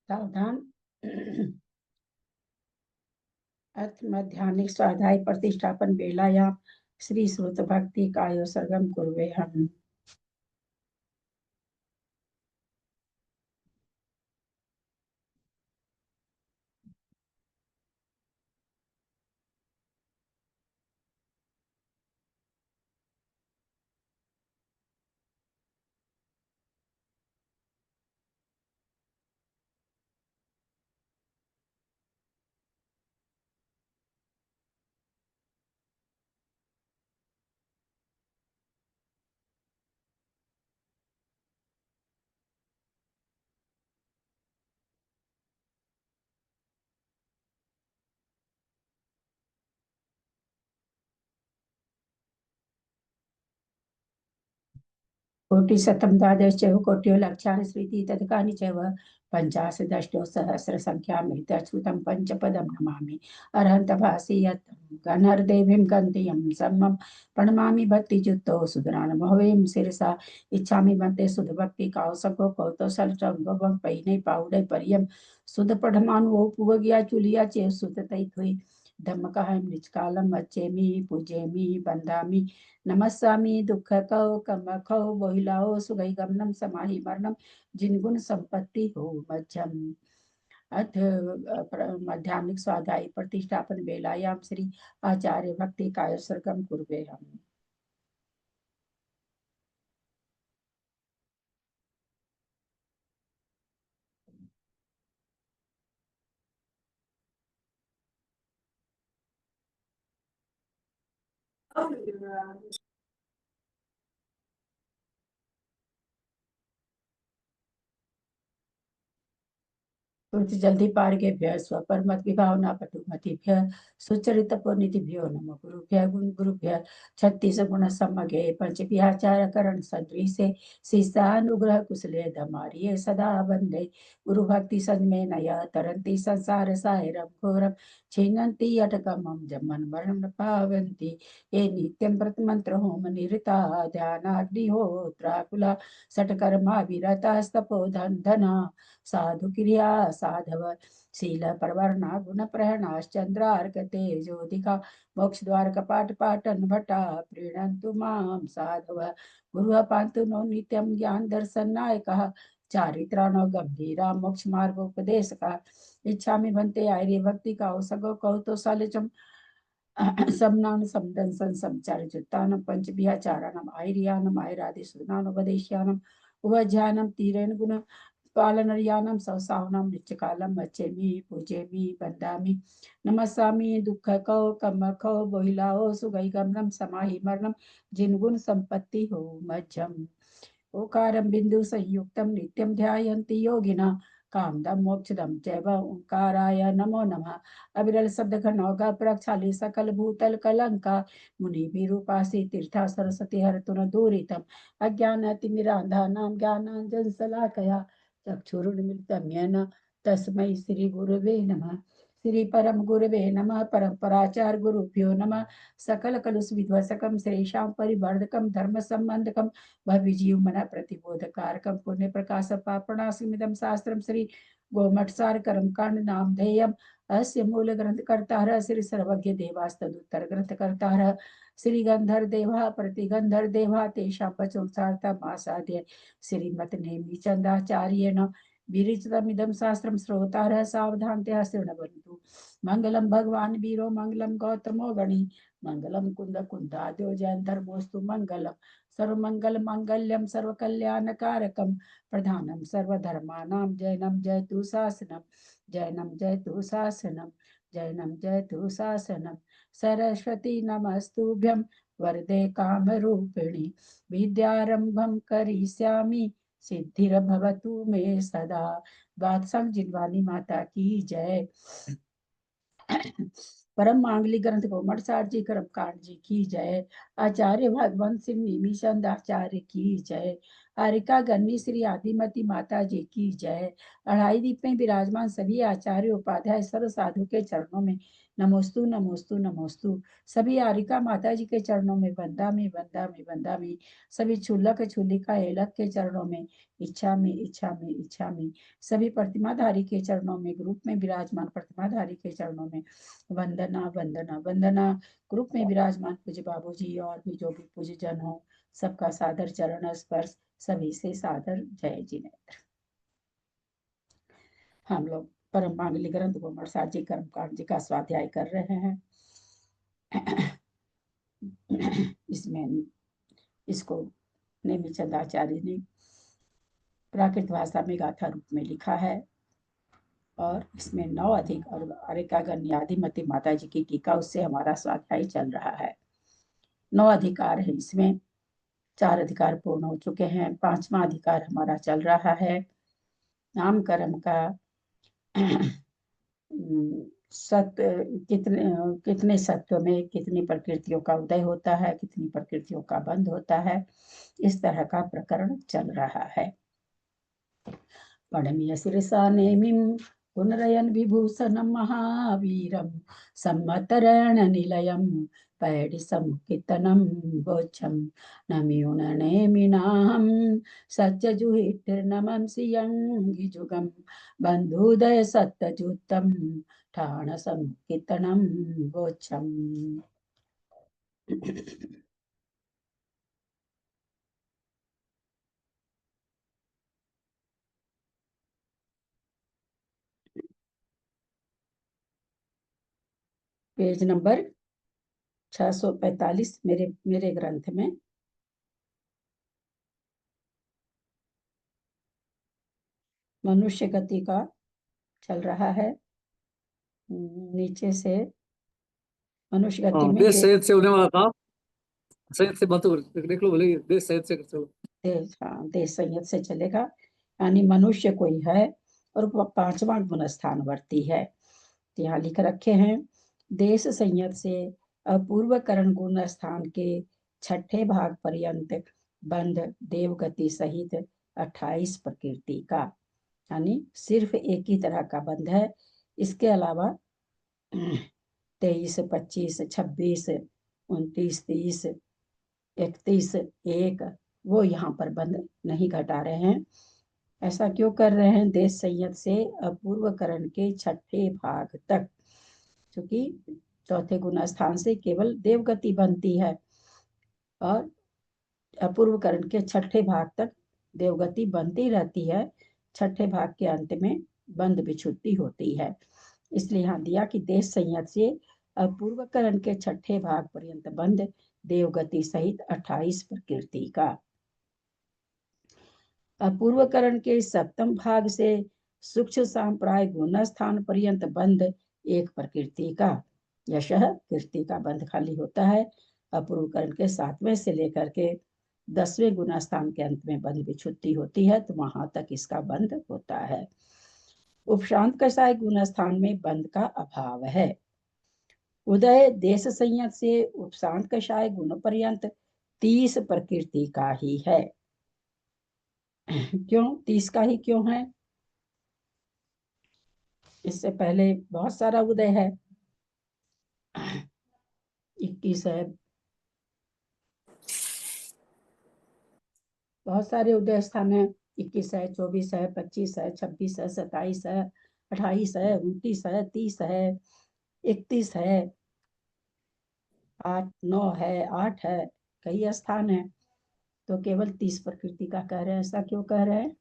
सावधान। अथ मध्याह्निक स्वाध्याय प्रतिष्ठापन वेलायां श्री श्रुत भक्ति कायो सर्गम कुर्वे हम। कोटिशतं द्वादश चैव कोट्यो लक्षाणि स्मृति तदकानि चैव पञ्चाशदष्टो सहस्रसङ्ख्यामित्यच्युतं पञ्चपदं नमामि। अर्हन्तभासि यत् गणर्देवीं गन्धियं सम्मं प्रणमामि भक्तियुक्तो सुधरानमहवें शिरसा इच्छामि वन्दे सुधभक्ति कावसको कौतोषलचङ्गवं पैनै पाउडै परियं सुधपठमानुवो पुवगिया चुलिया चेव सुततै थुई धम्मकाहं निजकालं अच्छेमि पूजेमि वन्दामि नमस्सामि दुःखकौ कमखौ बोहिलाओ सुगै गमनम समाहि मरणम जिनगुण संपत्ति हो मध्यम। अथ मध्याह्निक स्वाध्याय प्रतिष्ठापन वेलायाम श्री आचार्य भक्ति काय सर्गम कुर्वे हम। तुर्त जल्दी पार्गेभ्य स्वपरमत विभावना पटुमतिभ्य सुचरित पुनिधिभ्यो नमो गुरुभ्य गुण गुरुभ्य छत्तीस गुण सम्मगे पंचभ्याचार करण सदृशे शिष्टानुग्रह कुशले धमारिये सदा वंदे गुरु भक्ति संजमे नय तरंती संसार साहिरम घोरम छिन्नन्ति अटकमं जमन मरणं न पावन्ति ये नित्यं व्रत मंत्र होम निरता ध्यानाग्निहोत्राकुला सटकर्मा विरतास्तपोधन धना साधु क्रिया साधव शील परवर्णा गुण प्रहणाश्चंद्रार्क तेजोदिका मोक्ष द्वार कपाट पाटन भट्टा प्रीणन्तु मां साधव गुरु पान्तु नो नित्यं ज्ञान दर्शन नायकः चारित्राणो गंभीरा मोक्ष मार्गोपदेश का इच्छामि भन्ते आर्य भक्ति का सगो कौतोषालिचम समनान समदंसन समचार जुत्तानं पंचभियाचाराणम आयर्यानम आयरादिसूनानुपदेश्यानम उभज्यानम तीरेण गुण पालनर्यानं सवसावनं नित्यकालं अच्छेमि पूजेमि वन्दामि नमस्सामि दुःखकौ कमखौ बोहिलाओ सुगैगमनं समाहि मरणं जिनगुण संपत्ति हो मध्यम। ओकारं बिंदु संयुक्तं नित्यं ध्यायन्ति योगिना कामदं मोक्षदं चैव ओंकाराय नमो नमः। अविरल शब्द घनौघ प्रक्षाली सकल भूतल कलंका मुनि विरूपासी तीर्था सरस्वती हरतु न दूरितम अज्ञानतिमिरान्धानां ज्ञानाञ्जन शलाकया चक्षुरुन्मिलितं येन तस्मै श्री गुरुवे नमः। श्री परम गुरुवे नमः। परम्पराचार्य गुरुभ्यो नमः। सकल कलुष विध्वंसकं श्रेषां परिवर्धकं धर्म संबंधकं भविजीवमन प्रतिबोधकारकं पुण्य प्रकाश पापणासिमिदं शास्त्रं श्री गोमठसार कर्मकांड नामधेयम् अस्य मूल ग्रंथकर्ता श्री सर्वज्ञ देवास्तदुत्तर ग्रंथकर्ता श्री गंधर देवा प्रतिगंधर देवा तेषां वचोत्सार्थमासाद्य श्रीमत नेमि चंदाचार्येण विरचितमिदं शास्त्रं श्रोतारः सावधानतया शृण्वन्तु। मंगलम भगवान वीरो मंगलम गौतमो गणी मंगलम कुंद कुंदाद्यो जयंधर्मोस्तु मंगलम सर्वमंगल मांगल्यम सर्वकल्याणकारकम प्रधानम सर्वधर्मानां जैनम जयतु शासनम जैनम जयतु शासनम जैनम जयतु शासनम सरस्वती नमस्तुभ्यं वरदे कामरूपिणी विद्यारंभं करिष्यामि सिद्धिर्भवतु मे सदा। बादशाह जिनवानी माता की जय। परम मांगलिक ग्रंथ गोमटसार जी कर्मकांड जी की जय। आचार्य भगवंत सिंह निमिषाचार्य की जय। आरिका गन्नी श्री आदिमती माता जी की जय। अढ़ाई दीप में विराजमान सभी आचार्य उपाध्याय सर्व साधु के चरणों में नमोस्तु नमोस्तु नमोस्तु। सभी आरिका माता जी के चरणों में वंदा में वंदा में वंदा में। सभी छुल्लक छुल्लिका एलक के चरणों में इच्छा में इच्छा में इच्छा में। सभी प्रतिमाधारी के चरणों में, ग्रुप में विराजमान प्रतिमाधारी के चरणों में वंदना वंदना वंदना। ग्रुप में विराजमान पूज्य बाबू जी और भी जो भी पूज्य जन हो, सबका सादर चरण स्पर्श, सभी से सादर जय जिनेन्द्र। हम लोग परम मांगली ग्रंथ गोमर साहब जी कर्मकांड जी का स्वाध्याय कर रहे हैं। इसमें इसको नेमिचंद आचार्य ने प्राकृत भाषा में गाथा रूप में लिखा है और इसमें 9 अधिक और आरिका गण्य आदिमती माता जी की टीका, उससे हमारा स्वाध्याय चल रहा है। 9 अधिकार है इसमें, 4 अधिकार पूर्ण हो चुके हैं, 5वां अधिकार हमारा चल रहा है। नाम कर्म का सत्य, कितने सत्व में कितनी प्रकृतियों का उदय होता है, कितनी प्रकृतियों का बंध होता है, इस तरह का प्रकरण चल रहा है। पणमीय शिरसा नेमिं पुनरयन विभूषणं महावीरं सम्मतरण निलयं पैडिसं कीर्तनं बोच्छं नम्यूननेमिनाहं सत्यजुहिर्नमं सियंगिजुगं बन्धुदय सत्यजुत्तं ठाणसं कीर्तनं बोच्छम्। पेज नंबर 645 मेरे ग्रंथ में। मनुष्य गति का चल रहा है नीचे से। मनुष्य गति में देश सहित से होने वाला था, सहित से बात देख लो, बोले देश सहित से चलो। देश संयत से चलेगा, यानी मनुष्य कोई है और वह 5वां गुण स्थान वर्ती है। तो यहाँ लिख रखे हैं, देश संयत से अपूर्व करण गुण स्थान के 6ठे भाग पर्यंत बंध देवगति सहित 28 प्रकृति का, यानी सिर्फ एक ही तरह का बंध है। इसके अलावा 23, 25, 26, 29, 30, 31, 1 वो यहाँ पर बंद नहीं घटा रहे हैं। ऐसा क्यों कर रहे हैं? देश संयत से अपूर्व करण के 6ठे भाग तक, क्योंकि 4थे गुण स्थान से केवल देवगति बनती है और अपूर्व करण के 6ठे भाग तक देवगति बनती रहती है। 6ठे भाग के अंत में बंद विच्छुत्ति होती है। इसलिए यहाँ दिया कि देश संयत से अपूर्व करण के 6ठे भाग पर्यंत बंद देवगति सहित 28 प्रकृति का। अपूर्व करण के 7म भाग से सूक्ष्म सांप्राय गुण स्थान पर्यंत बंद एक प्रकृति का। यशः कीर्ति का बंध खाली होता है। अपूर्व करण के 7वें से लेकर के 10वें गुण स्थान के अंत में बंध विच्छुत्ति होती है, तो वहां तक इसका बंध होता है। उपशांत कषाय गुण स्थान में बंध का अभाव है। उदय देश संयत से उपशांत कषाय गुण पर्यंत 30 प्रकृति का ही है। क्यों 30 का ही क्यों है? इससे पहले बहुत सारा उदय है, 21 है, बहुत सारे उदय स्थान है। 21 है, 24 है, 25 है, 26 है, 27 है, 28 है, 29 है, 30 है, 31 है, 8, 9 है, 8 है, कई स्थान है। तो केवल 30 प्रकृति का कह रहे हैं। ऐसा क्यों कह रहे हैं?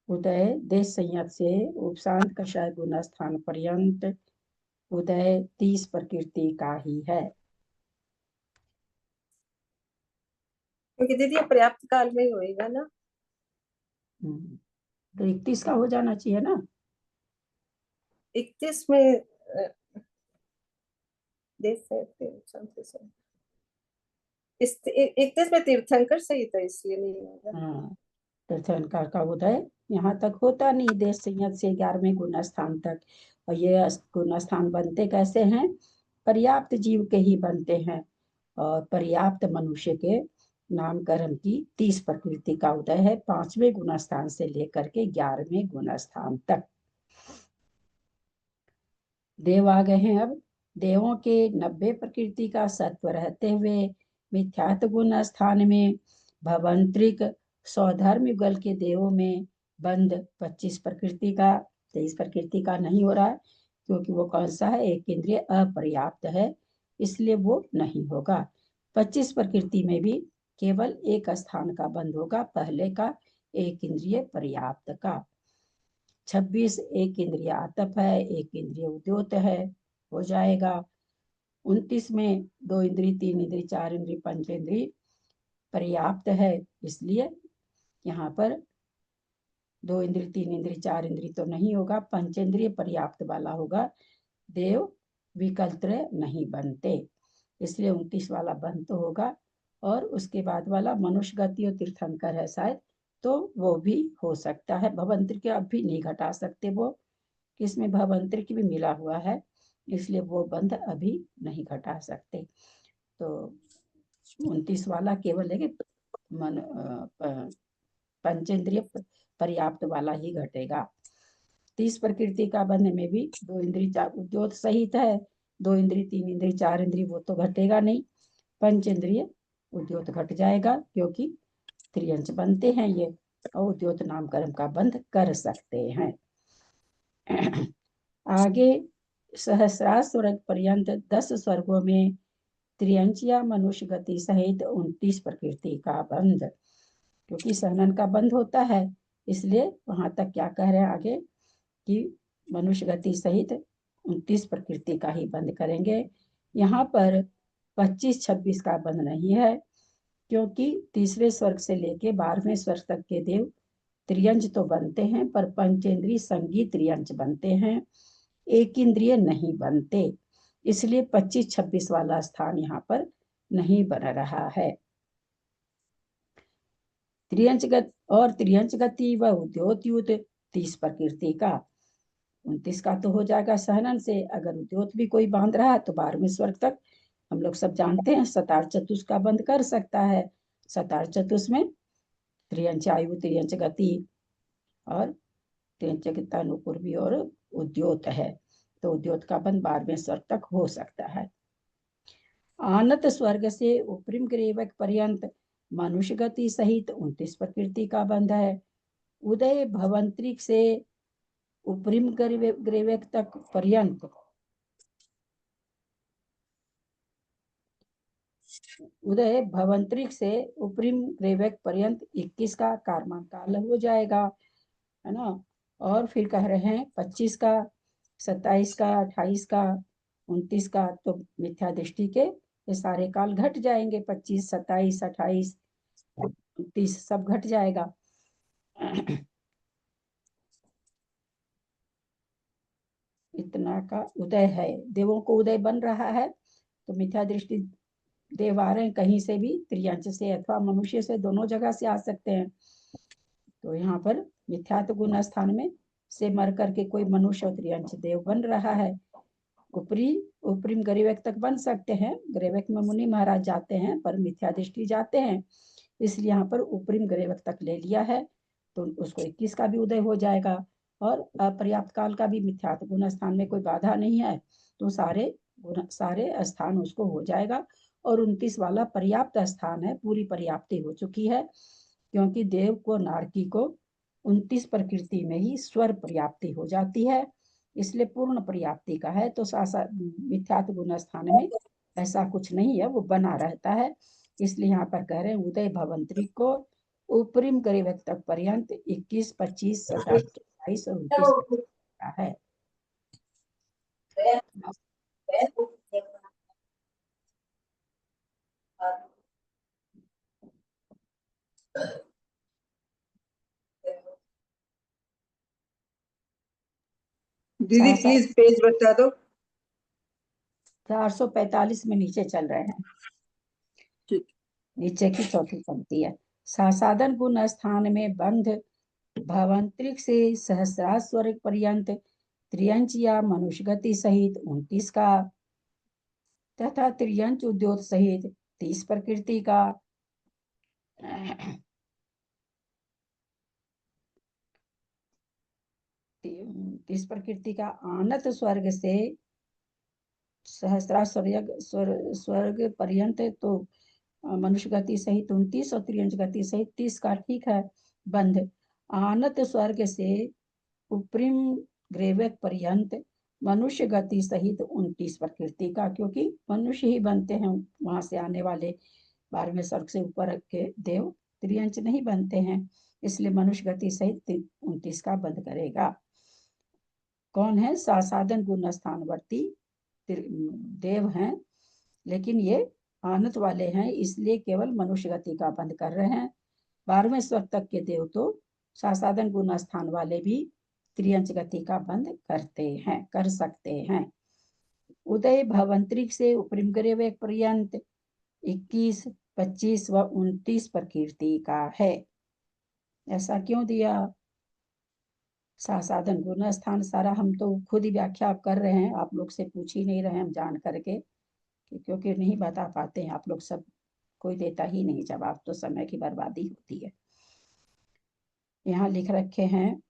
उदय देश संयत से उपशांत कषाय गुण स्थान पर्यंत उदय 30 प्रकृति का ही है। क्योंकि दीदी पर्याप्त काल में ही होएगा ना। तो 31 का हो जाना चाहिए ना। 31 में देश से 31 में तीर्थंकर सही था, इसलिए नहीं होगा। हाँ, तीर्थंकर का उदय यहाँ तक होता नहीं, देश संयत से 11वें गुण स्थान तक। और ये गुण स्थान बनते कैसे हैं? पर्याप्त जीव के ही बनते हैं। और पर्याप्त मनुष्य के नाम कर्म की 30 प्रकृति का उदय है, 5वें गुण स्थान से लेकर के 11वें गुण स्थान तक। देव आ गए हैं। अब देवों के 90 प्रकृति का सत्व रहते हुए मिथ्यात्व गुण स्थान में भवंतरिक स्वधर्म युगल के देवों में बंध 25 प्रकृति का, 23 प्रकृति का नहीं हो रहा है, क्योंकि वो कौन सा है, एक इंद्रिय अपर्याप्त है, इसलिए वो नहीं होगा। 25 प्रकृति में भी केवल एक स्थान का बंध होगा, पहले का एक इंद्रिय पर्याप्त का। 26 एक इंद्रिय आतप है, एक इंद्रिय उद्योत है, हो जाएगा। 29 में 2 इंद्रिय, 3 इंद्रिय, 4 इंद्रिय, 5 इंद्रिय पर्याप्त है, इसलिए यहाँ पर 2 इंद्रिय, 3 इंद्रिय, 4 इंद्रिय तो नहीं होगा, पंचेंद्रिय पर्याप्त वाला होगा। देव विकल्प नहीं बनते, इसलिए 29 वाला बंद तो होगा। और उसके बाद वाला मनुष्य गति और तीर्थंकर है शायद, तो वो भी हो सकता है। भवंतर के अब भी नहीं घटा सकते, वो इसमें भवंतर की भी मिला हुआ है, इसलिए वो बंध अभी नहीं घटा सकते। तो 29 वाला केवल है कि पंचेंद्रिय पर्याप्त वाला ही घटेगा। 30 प्रकृति का बंध में भी 2 इंद्रिय, 4 उद्योत सहित है, 2 इंद्रिय, 3 इंद्रिय, 4 इंद्रिय वो तो घटेगा नहीं, पंचेंद्रिय उद्योत घट जाएगा, क्योंकि त्रियंच बनते हैं ये, और उद्योत नाम कर्म का बंध कर सकते हैं। आगे सहस्रार स्वर्ग पर्यंत 10 स्वर्गों में त्रियंच या मनुष्य गति सहित 29 प्रकृति का बंध, क्योंकि सहनन का बंध होता है, इसलिए वहां तक क्या कह रहे हैं आगे कि मनुष्य गति सहित 29 प्रकृति का ही बंद करेंगे। यहाँ पर 25-26 का बंद नहीं है, क्योंकि तीसरे स्वर्ग से लेके 12वें स्वर्ग तक के देव त्रियंच तो बनते हैं, पर पंचेंद्रिय संगी त्रियंच बनते हैं, एक इंद्रिय नहीं बनते, इसलिए 25-26 वाला स्थान यहाँ पर नहीं बन रहा है। त्रियंच गति व उद्योत 30 प्रकृति का, 29 का तो हो जाएगा सहनन से। अगर उद्योत भी कोई बांध रहा है तो 12वें स्वर्ग तक हम लोग सब जानते हैं सतार चतुष का बंद कर सकता है। सतार चतुष में त्रियंच आयु, त्रियंच गति और त्रियंच अनुपूर्वी और उद्योत है, तो उद्योत का बंद 12वें स्वर्ग तक हो सकता है। आनत स्वर्ग से उपरिम ग्रेवक पर्यंत मनुष्य गति सहित 29 प्रकृति का बंध है। उदय भवंतरिक से उपरिम ग्रेवक तक पर्यंत, उदय भवंतरिक से उपरिम ग्रेवक पर्यंत 21 का कारमान काल हो जाएगा, है ना। और फिर कह रहे हैं 25 का, 27 का, 28 का, 29 का, तो मिथ्या दृष्टि के ये सारे काल घट जाएंगे, 25, 27, 28, 29 सब घट जाएगा। इतना का उदय है, देवों को उदय बन रहा है, तो मिथ्या दृष्टि देव आ रहे हैं कहीं से भी, त्रियंच से अथवा मनुष्य से, दोनों जगह से आ सकते हैं। तो यहाँ पर मिथ्यात्व गुण स्थान में से मर करके कोई मनुष्य और त्रियंच देव बन रहा है। उपरिम ग्रेवक तक बन सकते हैं, ग्रेवक में मुनि महाराज जाते हैं, पर मिथ्या दृष्टि जाते हैं, इसलिए यहाँ पर उपरिम ग्रेवक तक ले लिया है, तो उसको 21 का भी उदय हो जाएगा। और अपर्याप्त काल का भी मिथ्यात्व गुण स्थान में कोई बाधा नहीं है, तो सारे स्थान उसको हो जाएगा। और 29 वाला पर्याप्त स्थान है, पूरी पर्याप्ति हो चुकी है, क्योंकि देव को नारकी को 29 प्रकृति में ही स्वर पर्याप्ति हो जाती है, इसलिए पूर्ण पर्याप्ति का है। तो मिथ्यात्व गुण स्थान में ऐसा कुछ नहीं है, वो बना रहता है, इसलिए यहाँ पर कह रहे हैं उदय भवंतरिक को उपरिम ग्रेवक तक पर्यंत 21, 25, 27, 28 और 29 का है। दीदी प्लीज पेज बता दो। 445 में नीचे चल रहे हैं, ठीक। नीचे की चौथी पंक्ति है। सासाधन गुण स्थान में बंध भावांतरिक से सहस्रार स्वर्ग पर्यंत त्रियंच या मनुष्य गति सहित 29 का, तथा त्रियंच उद्योत सहित 30 प्रकृति का, 30 प्रकृति का आनत स्वर्ग से सहस्रा स्वर्ग पर्यंत तो मनुष्य गति सहित 29 और त्रियंच गति सहित 30 का ठीक है बंध। आनत स्वर्ग से उपरिम ग्रेवक पर्यंत मनुष्य गति सहित 29 प्रकृति का, क्योंकि मनुष्य ही बनते हैं, वहां से आने वाले 12वें स्वर्ग से ऊपर के देव त्रियंच नहीं बनते हैं, इसलिए मनुष्य गति सहित 29 का बंध करेगा। कौन है? सासादन गुण स्थानवर्ती देव हैं, लेकिन ये आनत वाले हैं, इसलिए केवल मनुष्य गति का बंध कर रहे हैं। 12वें स्वर्ग तक के देव तो सासादन गुण स्थान वाले भी त्रियंच गति का बंध करते हैं, कर सकते हैं। उदय भवंतरिक से उपरिम ग्रेवक पर्यंत 21, 25 व 29 प्रकृति का है। ऐसा क्यों दिया? सासाधन गुण स्थान सारा हम तो खुद ही व्याख्या कर रहे हैं, आप लोग से पूछ ही नहीं रहे हम जान करके, क्योंकि नहीं बता पाते हैं आप लोग, सब कोई देता ही नहीं जवाब, तो समय की बर्बादी होती है। यहाँ लिख रखे हैं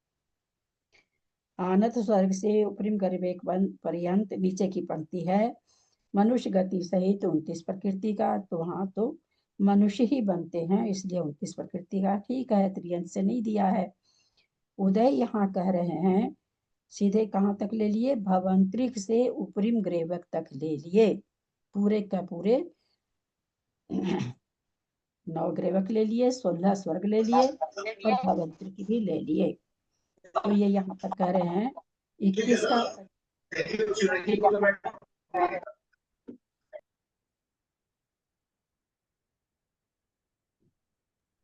आनत स्वर्ग से उपरिम गर्भेक पर्यंत, नीचे की पंक्ति है मनुष्य गति सहित 29 प्रकृति का, तो वहां तो मनुष्य ही बनते हैं, इसलिए 29 प्रकृति का ठीक है, त्रियंत से नहीं दिया है। उदय यहाँ कह रहे हैं सीधे कहाँ तक ले लिए? भवंतरिक से उपरिम ग्रेवक तक ले लिए, पूरे का पूरे 9 ग्रेवक ले लिए, 16 स्वर्ग ले लिए और भवंतरिक भी ले लिए। तो ये यहाँ तक कह रहे हैं 21 का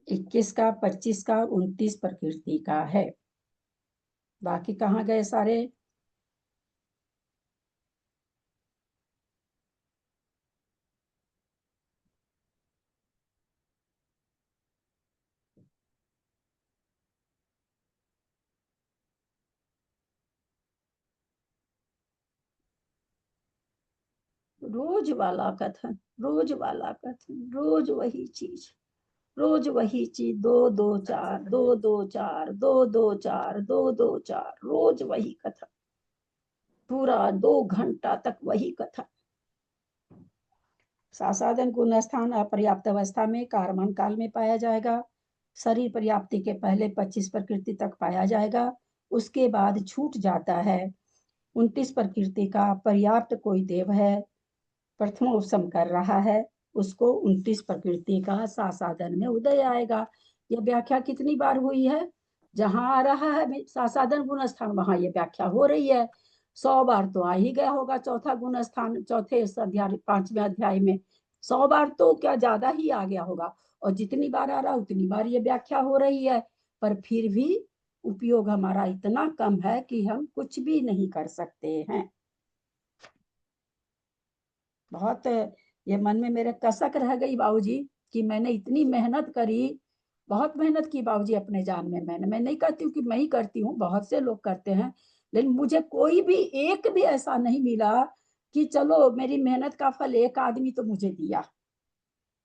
21 का, 25 का, 29 प्रकृति का है। बाकी कहाँ गए सारे? रोज वाला कथन, रोज वाला कथन, रोज वही चीज, रोज वही चीज, 2 2 4, 2 2 4, 2 2 4, 2 2 4, रोज वही कथन, पूरा 2 घंटा तक वही कथन। सासाधन गुण स्थान अपर्याप्त अवस्था में कारमान काल में पाया जाएगा, शरीर पर्याप्ति के पहले 25 प्रकृति तक पाया जाएगा, उसके बाद छूट जाता है। 29 प्रकृति का पर्याप्त कोई देव है, प्रथम उपसम कर रहा है, उसको 29 प्रकृति का सासाधन में उदय आएगा। यह व्याख्या कितनी बार हुई है? जहां आ रहा है सासाधन गुण स्थान, वहां ये व्याख्या हो रही है। 100 बार तो आ ही गया होगा चौथा गुण स्थान, चौथे अध्याय 5वें अध्याय में 100 बार तो क्या ज्यादा ही आ गया होगा, और जितनी बार आ रहा उतनी बार ये व्याख्या हो रही है, पर फिर भी उपयोग हमारा इतना कम है कि हम कुछ भी नहीं कर सकते हैं। बहुत ये मन में मेरे कसक रह गई बाबूजी कि मैंने इतनी मेहनत करी, बहुत मेहनत की बाबूजी अपने जान में। मैं नहीं कहती हूँ कि मैं ही करती हूँ, बहुत से लोग करते हैं, लेकिन मुझे कोई भी एक भी ऐसा नहीं मिला कि चलो मेरी मेहनत का फल एक आदमी तो मुझे दिया,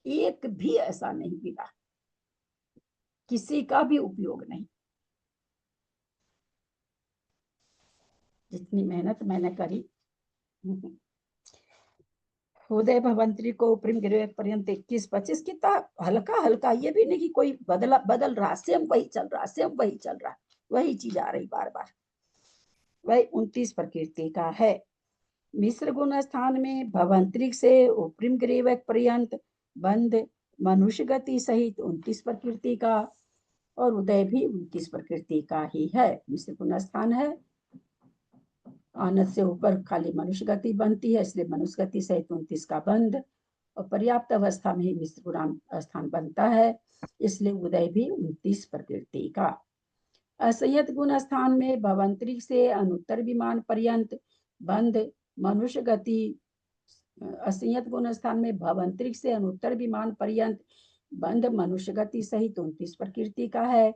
एक भी ऐसा नहीं मिला, किसी का भी उपयोग नहीं। जितनी मेहनत मैंने करी। उदय भवंतरी को उपरिम ग्रेवक पर्यंत 21 25, कितना हल्का हल्का, ये भी नहीं कि कोई बदल रहा, सेम वही चल रहा, सेम वही चल रहा, वही चीज आ रही बार बार। वही 29 प्रकृति का है। मिश्र गुण स्थान में भवंतरिक से उपरिम ग्रेवक पर्यंत बंद मनुष्य गति सहित 29 प्रकृति का, और उदय भी 29 प्रकृति का ही है। मिश्र गुण स्थान है, आनंद से ऊपर खाली मनुष्य गति बनती है, इसलिए मनुष्य गति सहित 29 का बंध, और पर्याप्त अवस्था में ही मिश्र गुण स्थान बनता है, इसलिए उदय भी 29 प्रकृति का। असंयत गुण स्थान में भवंतरिक से अनुत्तर विमान पर्यंत बंध मनुष्य गति, असंयत गुण स्थान में भवंतरिक से अनुत्तर विमान पर्यंत बंध मनुष्य गति सहित 29 प्रकृति का है।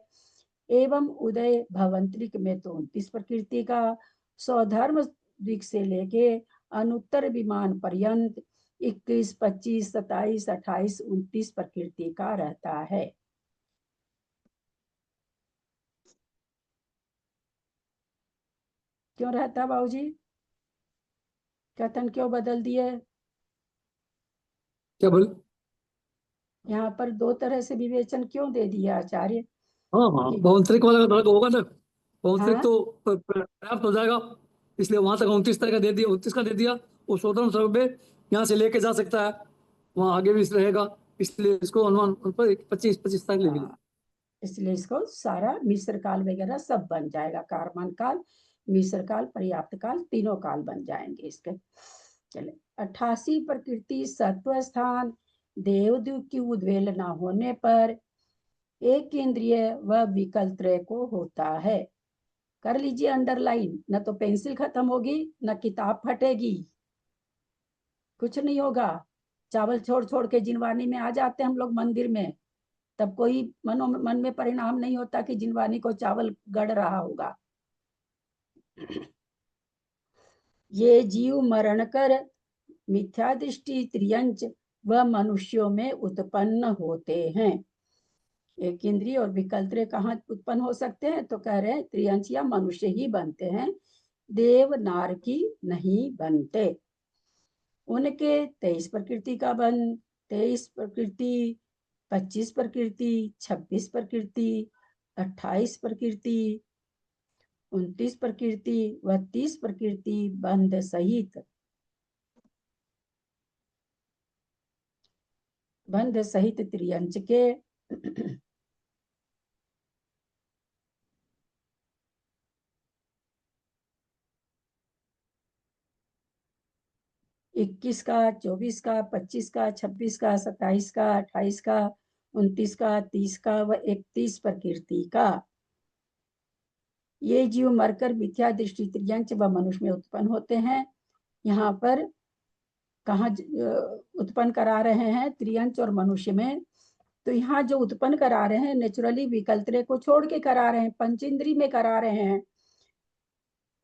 एवं उदय भवंतरिक में तो 29 प्रकृति का, स्वधर्म दिक से लेके अनुत्तर विमान पर्यंत 21, 25, 27, 28, 29 प्रकृति का रहता है। क्यों रहता है बाबूजी? कथन क्यों बदल दिए? क्या बोले? यहाँ पर दो तरह से विवेचन क्यों दे दिया आचार्य? हाँ हाँ, बहुंतरिक वाला का अलग होगा ना, बहुंतरिक हाँ? तो पर्याप्त हो जाएगा, इसलिए वहां तक 29 तक का दे दिया, 29 का दे दिया। वो स्वतंत्र स्वरूप में यहाँ से लेके जा सकता है, वहां आगे भी रहेगा, इसलिए इसको अनुमान 25 तक ले लिया। इसलिए इसको सारा मिश्र काल वगैरह सब बन जाएगा, कारमान काल, मिश्र काल, पर्याप्त काल, तीनों काल बन जाएंगे इसके। चले, 88 प्रकृति सत्व स्थान देवदूत की उद्वेल न होने पर एक इंद्रिय व विकल्प त्रय को होता है। कर लीजिए अंडरलाइन, न तो पेंसिल खत्म होगी न किताब फटेगी, कुछ नहीं होगा। चावल छोड़ छोड़ के जिनवानी में आ जाते हैं हम लोग मंदिर में, तब कोई मन में परिणाम नहीं होता कि जिनवानी को चावल गड़ रहा होगा। ये जीव मरण कर मिथ्या दृष्टि त्रियंच व मनुष्यों में उत्पन्न होते हैं। एक इंद्रिय और विकल्प कहाँ उत्पन्न हो सकते हैं? तो कह रहे हैं त्रियंच या मनुष्य ही बनते हैं, देव नार की नहीं बनते। उनके 23 प्रकृति का बंध, 23 प्रकृति, 25 प्रकृति, 26 प्रकृति, 28 प्रकृति, 29 प्रकृति व 30 प्रकृति बंध सहित, बंध सहित त्रियंच के 21 का, 24 का, 25 का, 26 का, 27 का, 28 का, 29 का, 30 का व 31 प्रकृति का। ये जीव मरकर मिथ्या दृष्टि त्रियंच व मनुष्य में उत्पन्न होते हैं। यहाँ पर कहाँ उत्पन्न करा रहे हैं? त्रियंच और मनुष्य में। तो यहाँ जो उत्पन्न करा रहे हैं नेचुरली विकल्प को छोड़ के करा रहे हैं, पंचेंद्री में करा रहे हैं।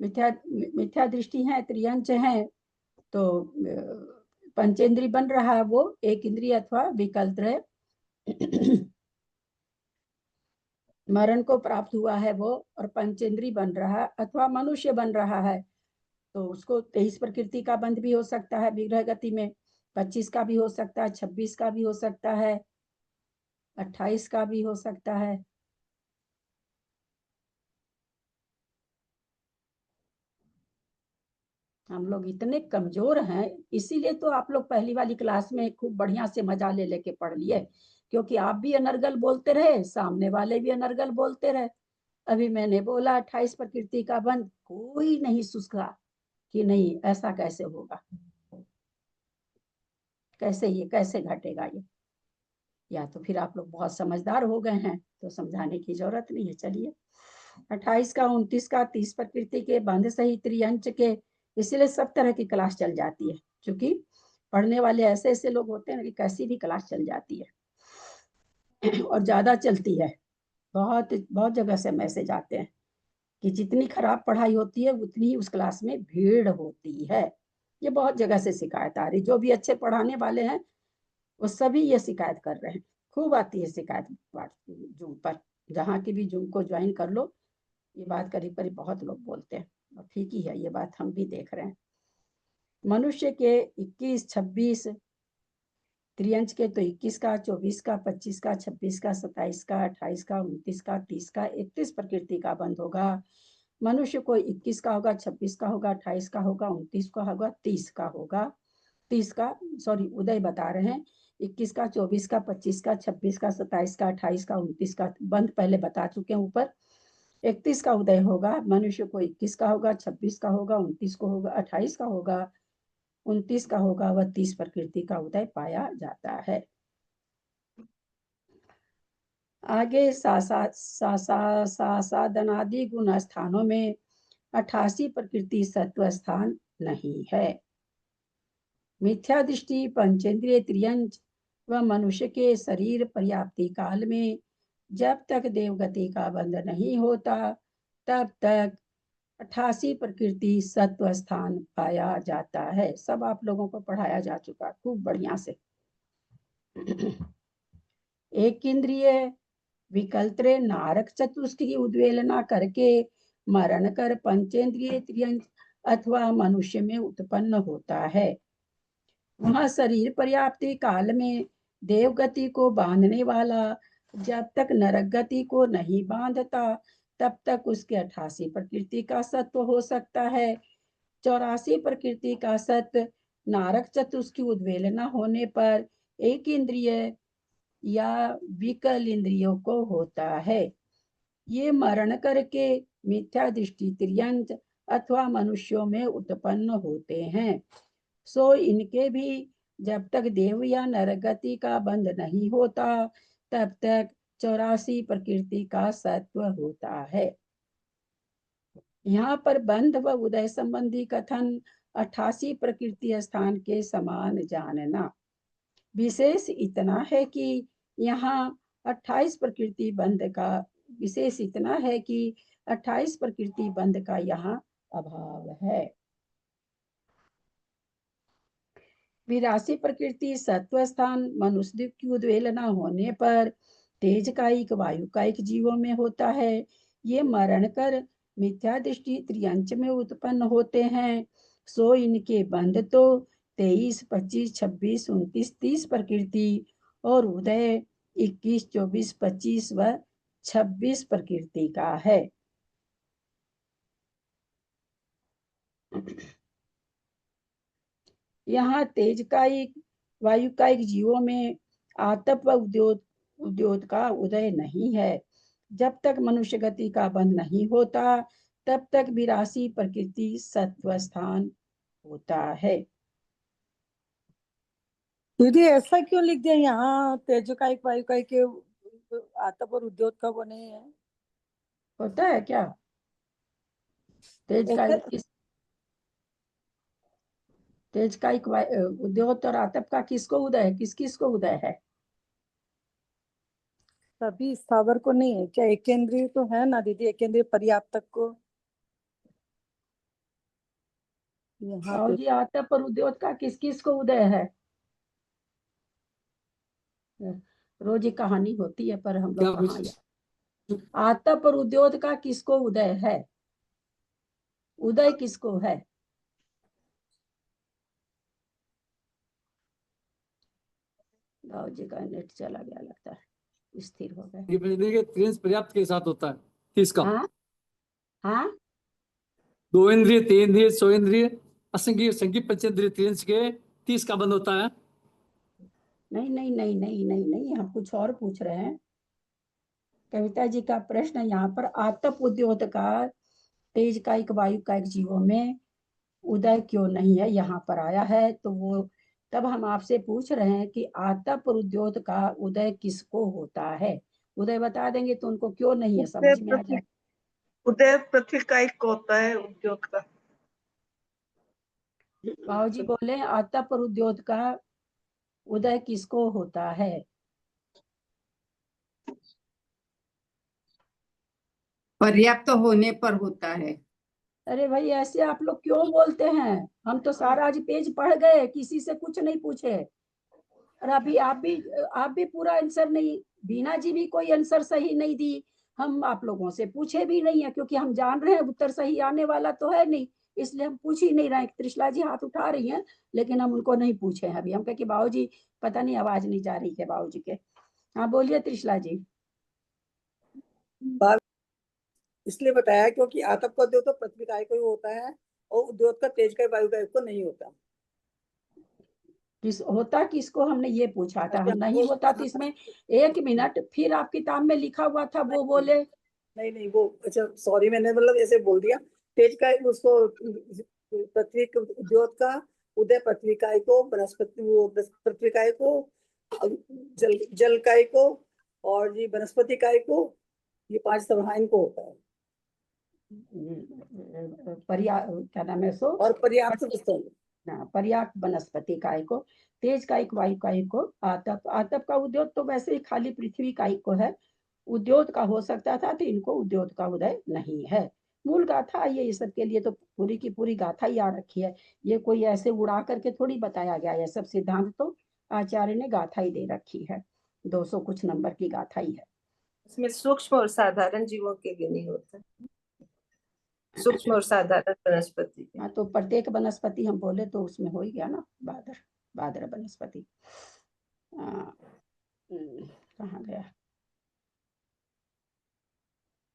मिथ्या दृष्टि है, त्रियंच है, तो पंचेंद्री बन रहा है वो एक इंद्रिय अथवा विकल्प मरण को प्राप्त हुआ है वो, और पंचेंद्री बन रहा है अथवा मनुष्य बन रहा है, तो उसको 23 प्रकृति का बंध भी हो सकता है विग्रह गति में, 25 का भी हो सकता है, 26 का भी हो सकता है, 28 का भी हो सकता है। हम लोग इतने कमजोर हैं, इसीलिए तो आप लोग पहली वाली क्लास में खूब बढ़िया से मजा ले लेके पढ़ लिए, क्योंकि आप भी अनर्गल बोलते रहे, सामने वाले भी अनर्गल बोलते रहे। अभी मैंने बोला 28 प्रकृति का बंध, कोई नहीं सुस्का कि नहीं ऐसा कैसे होगा, कैसे ये कैसे घटेगा ये। या तो फिर आप लोग बहुत समझदार हो गए हैं तो समझाने की जरूरत नहीं है। चलिए, 28 का, 29 का, 30 प्रकृति के बंध सहित त्रियंच के, इसीलिए सब तरह की क्लास चल जाती है, क्योंकि पढ़ने वाले ऐसे ऐसे लोग होते हैं कि कैसी भी क्लास चल जाती है और ज्यादा चलती है। बहुत बहुत जगह से मैसेज आते हैं कि जितनी खराब पढ़ाई होती है उतनी ही उस क्लास में भीड़ होती है। ये बहुत जगह से शिकायत आ रही, जो भी अच्छे पढ़ाने वाले हैं वो सभी ये शिकायत कर रहे हैं, खूब आती है शिकायत जूम पर, जहाँ की भी जूम को ज्वाइन कर लो, ये बात करीब करीब बहुत लोग बोलते हैं, और ठीक ही है, ये बात हम भी देख रहे हैं। मनुष्य के 21, 26 त्रियंच के तो 21 का, 24 का, 25 का, 26 का, 27 का, 28 का, 29 का, 30 का, 31 प्रकृति का बंध होगा। मनुष्य को 21 का होगा, 26 का होगा, 28 का होगा, 29 का होगा, 30 का होगा, 30 का, सॉरी उदय बता रहे हैं, 21 का, 24 का, 25 का, 26 का, 27 का, 28 का, 29 का बंध पहले बता चुके हैं ऊपर। 31 का उदय होगा, मनुष्य को 21 का होगा, 26 का होगा, 29 को होगा, 28 का होगा, 29 का होगा, वह 30 प्रकृति का उदय पाया जाता है। आगे सासादनादि गुण स्थानों में 88 प्रकृति सत्व स्थान नहीं है। मिथ्या दृष्टि पंचेंद्रिय त्रियंच व मनुष्य के शरीर पर्याप्ति काल में जब तक देवगति का बंध नहीं होता तब तक 88 प्रकृति सत्व स्थान पाया जाता है। सब आप लोगों को पढ़ाया जा चुका खूब बढ़िया से। एक इंद्रिय विकल्त्रे नारक चतुष्ट की उद्वेलना करके मरण कर पंचेंद्रिय त्रियंच अथवा मनुष्य में उत्पन्न होता है। वह शरीर पर्याप्ति काल में देवगति को बांधने वाला जब तक नरक गति को नहीं बांधता तब तक उसके 88 प्रकृति का सत्व हो सकता है। 84 प्रकृति का सत्व नारक चतुष्ट की उद्वेलना होने पर एक इंद्रिय या विकल इंद्रियों को होता है। ये मरण करके मिथ्या दृष्टि त्रियंच अथवा मनुष्यों में उत्पन्न होते हैं। सो इनके भी जब तक देव या नरगति का बंध नहीं होता तब तक 84 प्रकृति का सत्व होता है। यहाँ पर बंध व उदय संबंधी कथन 88 प्रकृति स्थान के समान जानना। विशेष इतना है कि यहाँ 28 प्रकृति बंध का विशेष इतना है कि 28 प्रकृति बंध का यहाँ अभाव है। 82 प्रकृति सत्व स्थान मनुष्य की उद्वेलना होने पर तेज कायिक वायु कायिक जीवों में होता है। ये मरण कर मिथ्या दृष्टि त्रियंच में उत्पन्न होते हैं। सो इनके बंध तो 23, 25, 26, 29, 30 प्रकृति और उदय 21, 24, 25 व 26 प्रकृति का है। यहाँ तेज कायिक वायु कायिक जीवों में आतप व उद्योत का उदय नहीं है। जब तक मनुष्य गति का बंध नहीं होता तब तक 82 प्रकृति सत्व स्थान होता है। दीदी ऐसा क्यों लिख दिया यहाँ तेजकायिक वायुकायिक के आतप और उद्योत का वो नहीं है? होता है क्या? तेज कायिक उद्योत और आतप का किसको उदय है? किस किस को उदय है? सभी स्थावर को नहीं है क्या? एकेंद्रिय तो है ना दीदी, एकेंद्रिय पर्याप्तक को यहाँ और पे जी आतप और उद्योत का किस किस को उदय है? रोज ही कहानी होती है पर हम क्या लोग कहाँ आतप और उद्योत का किसको उदय है? उदय किसको है? गाँव जी का नेट चला गया लगता है, स्थिर हो गए। ये देखिए त्रियंश पर्याप्त के साथ होता है 30 का। हाँ हाँ 2 इंद्रिय 3 इंद्रिय 100 इंद्रिय असंख्य संख्य पंचेंद्रिय त्रियंश के 30 का बंद होता है। नहीं नहीं नहीं नहीं नहीं नहीं, हम कुछ और पूछ रहे हैं। कविता जी का प्रश्न यहाँ पर आतप उद्योत का तेज कायिक वायु कायिक जीवों में उदय क्यों नहीं है यहाँ पर आया है। तो वो तब हम आपसे पूछ रहे हैं कि आतप और उद्योत का उदय किसको होता है। उदय बता देंगे तो उनको क्यों नहीं है समझ में आ जाए। उदय पृथ्वी कायिक को होता है, उद्योग का। बाबू जी बोले आतप और उद्योत का उदय किसको होता है? पर्याप्त होने पर होता है। अरे भाई ऐसे आप लोग क्यों बोलते हैं? हम तो सारा आज पेज पढ़ गए, किसी से कुछ नहीं पूछे। और अभी आप भी पूरा आंसर नहीं, बीना जी भी कोई आंसर सही नहीं दी। हम आप लोगों से पूछे भी नहीं है क्योंकि हम जान रहे हैं उत्तर सही आने वाला तो है नहीं, इसलिए हम पूछ ही नहीं रहे। त्रिशला जी हाथ उठा रही हैं लेकिन हम उनको नहीं पूछे हैं अभी। हम कहे कि बाबू जी पता नहीं आवाज नहीं जा रही है बाबू जी के। हाँ बोलिए त्रिशला जी। इसलिए बताया क्योंकि आतप का उद्योत तो पृथ्वी काय को ही होता है और उद्योत का तेज का वायु का को नहीं होता। किस होता किसको हमने ये पूछा था। अच्छा, नहीं होता तो इसमें 1 मिनट फिर आप किताब में लिखा हुआ था वो बोले। नहीं वो अच्छा सॉरी, मैंने मतलब ऐसे बोल दिया। तेज का उसको पृथ्वी उद्योत का उदय पृथ्वी काय को, बृहस्पति वो पृथ्वी काय को, जल काय को और ये वनस्पति काय को, ये 5 सभा इनको होता है। क्या नाम है सो और पर्याप्त विस्तृत पर्याप्त वनस्पति काय को, तेज कायिक वायु कायिक को आतप। आतप का उद्योत तो वैसे ही खाली पृथ्वी कायिक को है। उद्योत का हो सकता था तो इनको उद्योत का उदय नहीं है। मूल मूल गाथा ये इस सब के लिए तो पूरी की पूरी गाथा ही आ रखी है। ये कोई ऐसे उड़ा करके थोड़ी बताया गया है, सब सिद्धांत तो आचार्य ने गाथा ही दे रखी है। 200 कुछ नंबर की गाथा ही है। इसमें सूक्ष्म और साधारण जीवों के लिए नहीं होता, सूक्ष्म और साधारण वनस्पति के। हाँ, तो प्रत्येक वनस्पति हम बोले तो उसमें हो ही गया ना, बादर वनस्पति। कहाँ गया,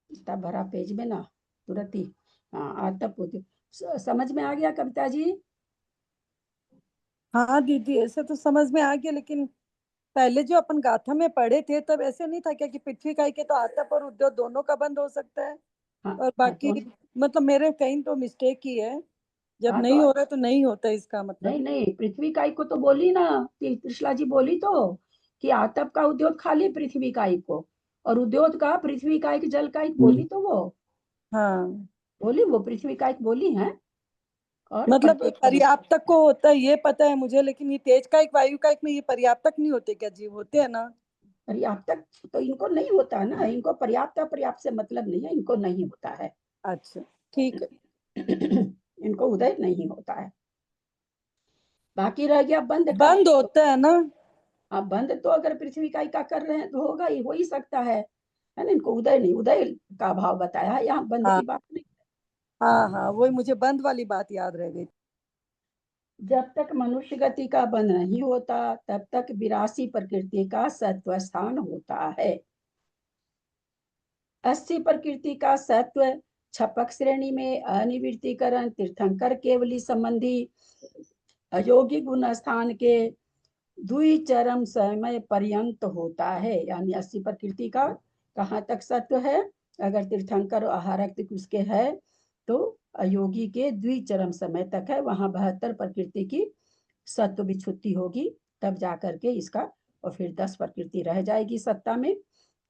इतना भरा पेज में ना तुरंत ही। हाँ, आज तक समझ में आ गया कविता जी? हाँ दीदी, ऐसे तो समझ में आ गया, लेकिन पहले जो अपन गाथा में पढ़े थे तब ऐसे नहीं था क्या कि पृथ्वी काय के तो आतप और उद्योग दोनों का बंद हो सकता है, हाँ, और बाकी तो मतलब मेरे कहीं तो मिस्टेक ही है, जब हाँ, नहीं तो हो रहा तो नहीं होता इसका मतलब। नहीं नहीं, पृथ्वी काय को तो बोली ना, त्रिशला जी बोली तो कि आतप का उद्योग खाली पृथ्वी काय को, और उद्योग का पृथ्वी काय जल काय बोली, तो वो हाँ, बोली, वो पृथ्वी काय बोली है। और मतलब प्रत्येक पर्याप्तक को होता है ये पता है मुझे, लेकिन ये तेज का एक वायु का एक में ये पर्याप्तक नहीं होते क्या जीव, होते हैं ना? पर्याप्त तो इनको नहीं होता ना, इनको पर्याप्त पर्याप्त से मतलब नहीं है, इनको नहीं होता है। अच्छा, ठीक है। इनको उदय नहीं होता है। बाकी रह गया बंद का। बंद होता है ना? अब बंद तो अगर पृथ्वी का कर रहे हैं तो होगा ही, हो ही सकता है ना। इनको उदय नहीं, उदय का भाव बताया है, यहाँ बंद हाँ की बात नहीं। हाँ हाँ, वही मुझे बंद वाली बात याद रह गई। जब तक मनुष्य गति का बंध नहीं होता तब तक 82 प्रकृति का सत्व स्थान होता है। 80 प्रकृति का सत्व छपक श्रेणी में अनिवृत्तीकरण तीर्थंकर केवली संबंधी अयोगी गुण स्थान के द्विचरम समय पर्यंत होता है। यानी 80 प्रकृति का कहाँ तक सत्व है, अगर तीर्थंकर और आहारक उसके है तो अयोगी के द्विचरम समय तक है, वहां 72 प्रकृति की सत्व विच्छुत्ति होगी, तब जाकर के इसका, और फिर 10 प्रकृति रह जाएगी सत्ता में।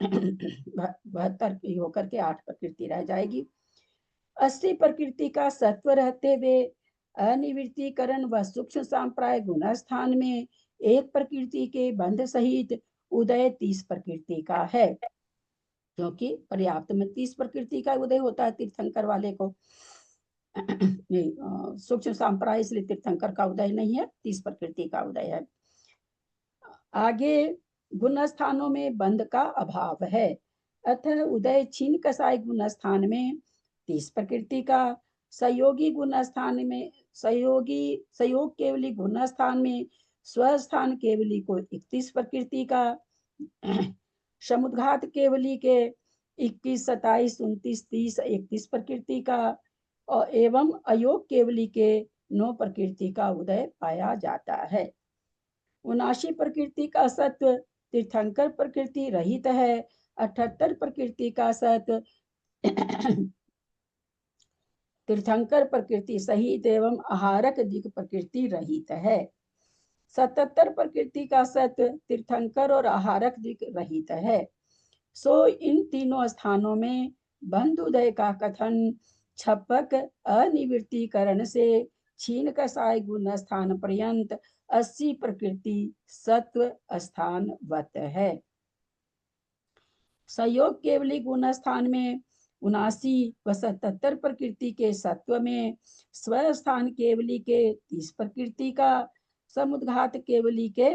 72 की होकर के 8 प्रकृति रह जाएगी। 80 प्रकृति का सत्व रहते हुए अनिवृत्तीकरण व सूक्ष्म सांप्राय गुण स्थान में एक प्रकृति के बंध सहित उदय 30 प्रकृति का है, क्योंकि पर्याप्त में 30 प्रकृति का उदय होता है तीर्थंकर वाले को। नहीं, सूक्ष्म सांप्राय इसलिए तीर्थंकर का उदय नहीं है, 30 प्रकृति का उदय है। आगे गुण स्थानों में बंध का अभाव है, अतः उदय छीन कसाय गुण स्थान में 30 प्रकृति का, सहयोगी गुण स्थान में सहयोग केवली गुण स्थान में स्वस्थान केवली को 31 प्रकृति का, समुद्घात केवली के 21, 27, 29, 30, 31 प्रकृति का, और एवं अयोग केवली के 9 प्रकृति का उदय पाया जाता है। 79 प्रकृति का सत्व तीर्थंकर प्रकृति रहित है। 78 प्रकृति का सत्व तीर्थंकर प्रकृति सहित एवं आहारक दिक प्रकृति रहित है। 77 प्रकृति का सत्व तीर्थंकर और आहारक दिक रहित है। सो इन तीनों स्थानों में बंध उदय का कथन छपक अनिवृत्तीकरण से छीन कसाय गुण स्थान पर्यंत 80 प्रकृति सत्व स्थान वत है। सहयोग केवली गुण स्थान में 79 व 77 प्रकृति के सत्व में स्वस्थान केवली के 30 प्रकृति का, समुद्घात केवली के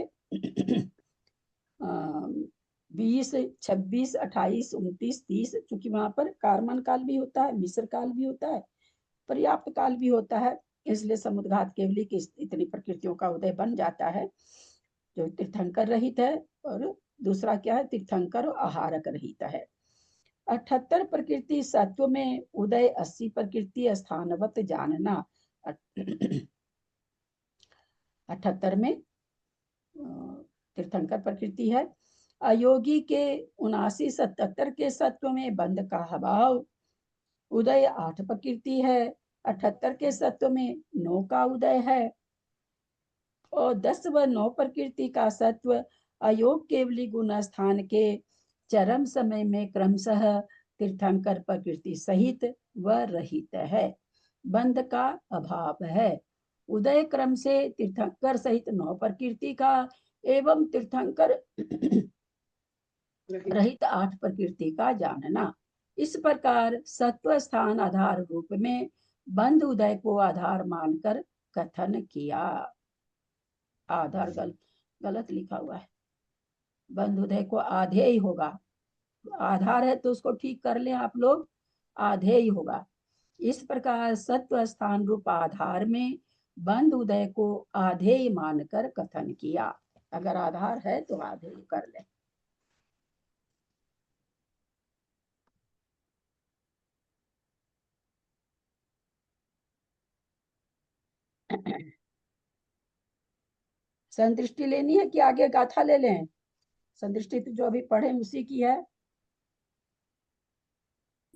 20, 26, 28, 29, 30, चूंकि वहां पर कार्मन काल भी होता है, मिश्र काल भी होता है, पर्याप्त काल भी होता है, इसलिए समुद्घात केवली की इतनी प्रकृतियों का उदय बन जाता है, जो तीर्थंकर रहित है, और दूसरा क्या है, तीर्थंकर और आहारक रहित है। 78 प्रकृति सत्व में उदय 80 प्रकृति स्थानवत जानना। 78 में तीर्थंकर प्रकृति है। अयोगी के 79, 77 के सत्व में बंध का अभाव, उदय 8 प्रकृति है। 78 के सत्व में 9 का उदय है, और 10 व 9 प्रकृति का सत्व अयोग केवली गुण स्थान के चरम समय में क्रमशः तीर्थंकर प्रकृति सहित व रहित है। बंध का अभाव है। उदय क्रम से तीर्थंकर सहित 9 प्रकृति का एवं तीर्थंकर रहित 8 प्रकृति का जानना। इस प्रकार सत्व स्थान आधार रूप में बंध उदय को आधार मानकर कथन किया। आधार गलत लिखा हुआ है, बंध उदय को आधे ही होगा, आधार है तो उसको ठीक कर लें आप लोग, आधे ही होगा। इस प्रकार सत्व स्थान रूप आधार में बंध उदय को आधे ही मानकर कथन किया। अगर आधार है तो आधे ही कर ले। संदृष्टि लेनी है कि आगे गाथा ले लें? संदृष्टि तो जो अभी पढ़े उसी की है।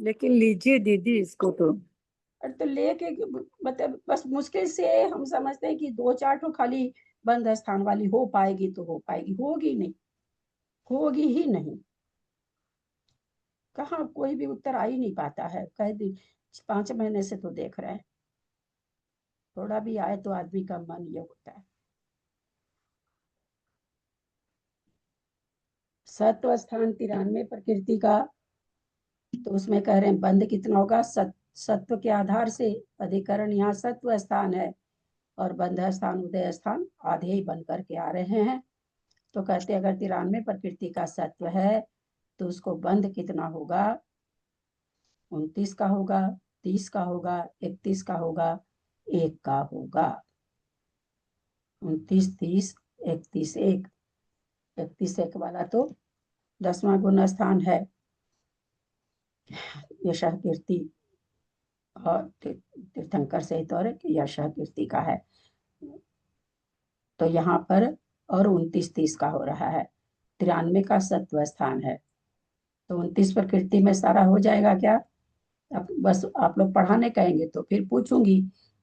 लेकिन लीजिए दीदी इसको तो। अरे तो लेके मतलब बस मुश्किल से हम समझते हैं कि 2-4 तो खाली बंद स्थान वाली हो पाएगी तो हो पाएगी, होगी नहीं, होगी ही नहीं। कहाँ कोई भी उत्तर आ ही नहीं पाता है, कह दी 5 महीने से तो देख रहे हैं, थोड़ा भी आए तो आदमी का मन ये होता है। सत्व स्थान 93 प्रकृति का, तो उसमें कह रहे हैं बंध कितना होगा? सत्व के आधार से अधिकरण यहाँ सत्व स्थान है और बंध स्थान उदय स्थान आधे ही बन करके आ रहे हैं। तो कहते हैं अगर 93 प्रकृति का सत्व है तो उसको बंध कितना होगा? 29 का होगा, 30 का होगा, 31 का होगा, 1 का होगा। 29, 30, 31, 1, 31 1 वाला तो 10वां गुण स्थान है, यशः कीर्ति और तीर्थंकर सहित और यशः कीर्ति का है। तो यहाँ पर और 29 30 का हो रहा है, 93 का सत्व स्थान है, तो 29 प्रकृति में सारा हो जाएगा क्या? अब बस आप लोग पढ़ाने कहेंगे तो फिर पूछूंगी,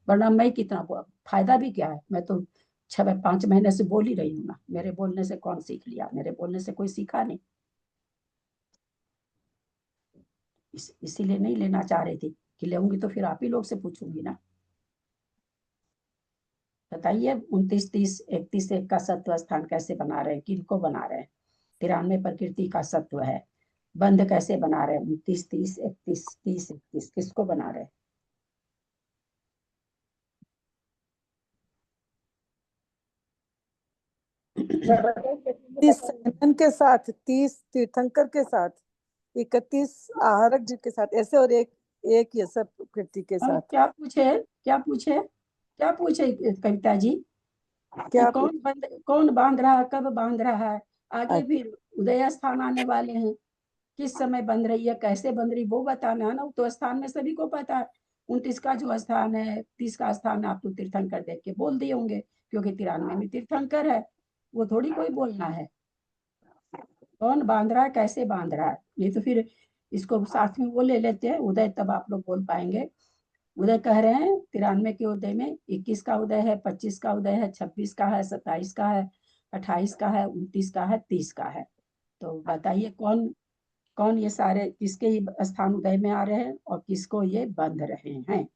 वरना मैं कितना फायदा भी क्या है? मैं तो 5 महीने से बोल ही रही हूँ ना, मेरे बोलने से कौन सीख लिया? मेरे बोलने से कोई सीखा नहीं, इसीलिए नहीं लेना चाह रही थी कि लेऊंगी तो फिर आप ही लोग से पूछूंगी ना। बताइए 29 30 31 1 का सत्व स्थान कैसे बना रहे हैं, किनको बना रहे हैं? 93 प्रकृति का सत्व है, बंध कैसे बना रहे हैं? 29 30 31 30 31 किसको बना रहे हैं? सेनन के साथ, 30 तीर्थंकर के साथ, 31 आहारक जी के साथ, ऐसे, और एक ये सब कृति के साथ। क्या पूछे क्या पूछे क्या पूछे कविता जी? क्या कौन बांध रहा है, कब बांध रहा है? आगे अच्छा। फिर उदय स्थान आने वाले हैं, किस समय बंध रही है, कैसे बंध रही, वो बताना है ना। तो स्थान में सभी को पता है, 29 का जो स्थान है, 30 का स्थान आप तो तीर्थंकर देख के बोल दिए होंगे, क्योंकि 93 में तीर्थंकर है, वो थोड़ी कोई बोलना है। कौन बांध रहा है, कैसे बांध रहा है, नहीं तो फिर इसको साथ में वो ले लेते हैं उदय, तब आप लोग बोल पाएंगे। उदय कह रहे हैं 93 के उदय में 21 का उदय है, 25 का उदय है, 26 का है, 27 का है, 28 का है, 29 का है, 30 का है। तो बताइए कौन कौन ये सारे किसके ही स्थान उदय में आ रहे हैं और किसको ये बंध रहे हैं?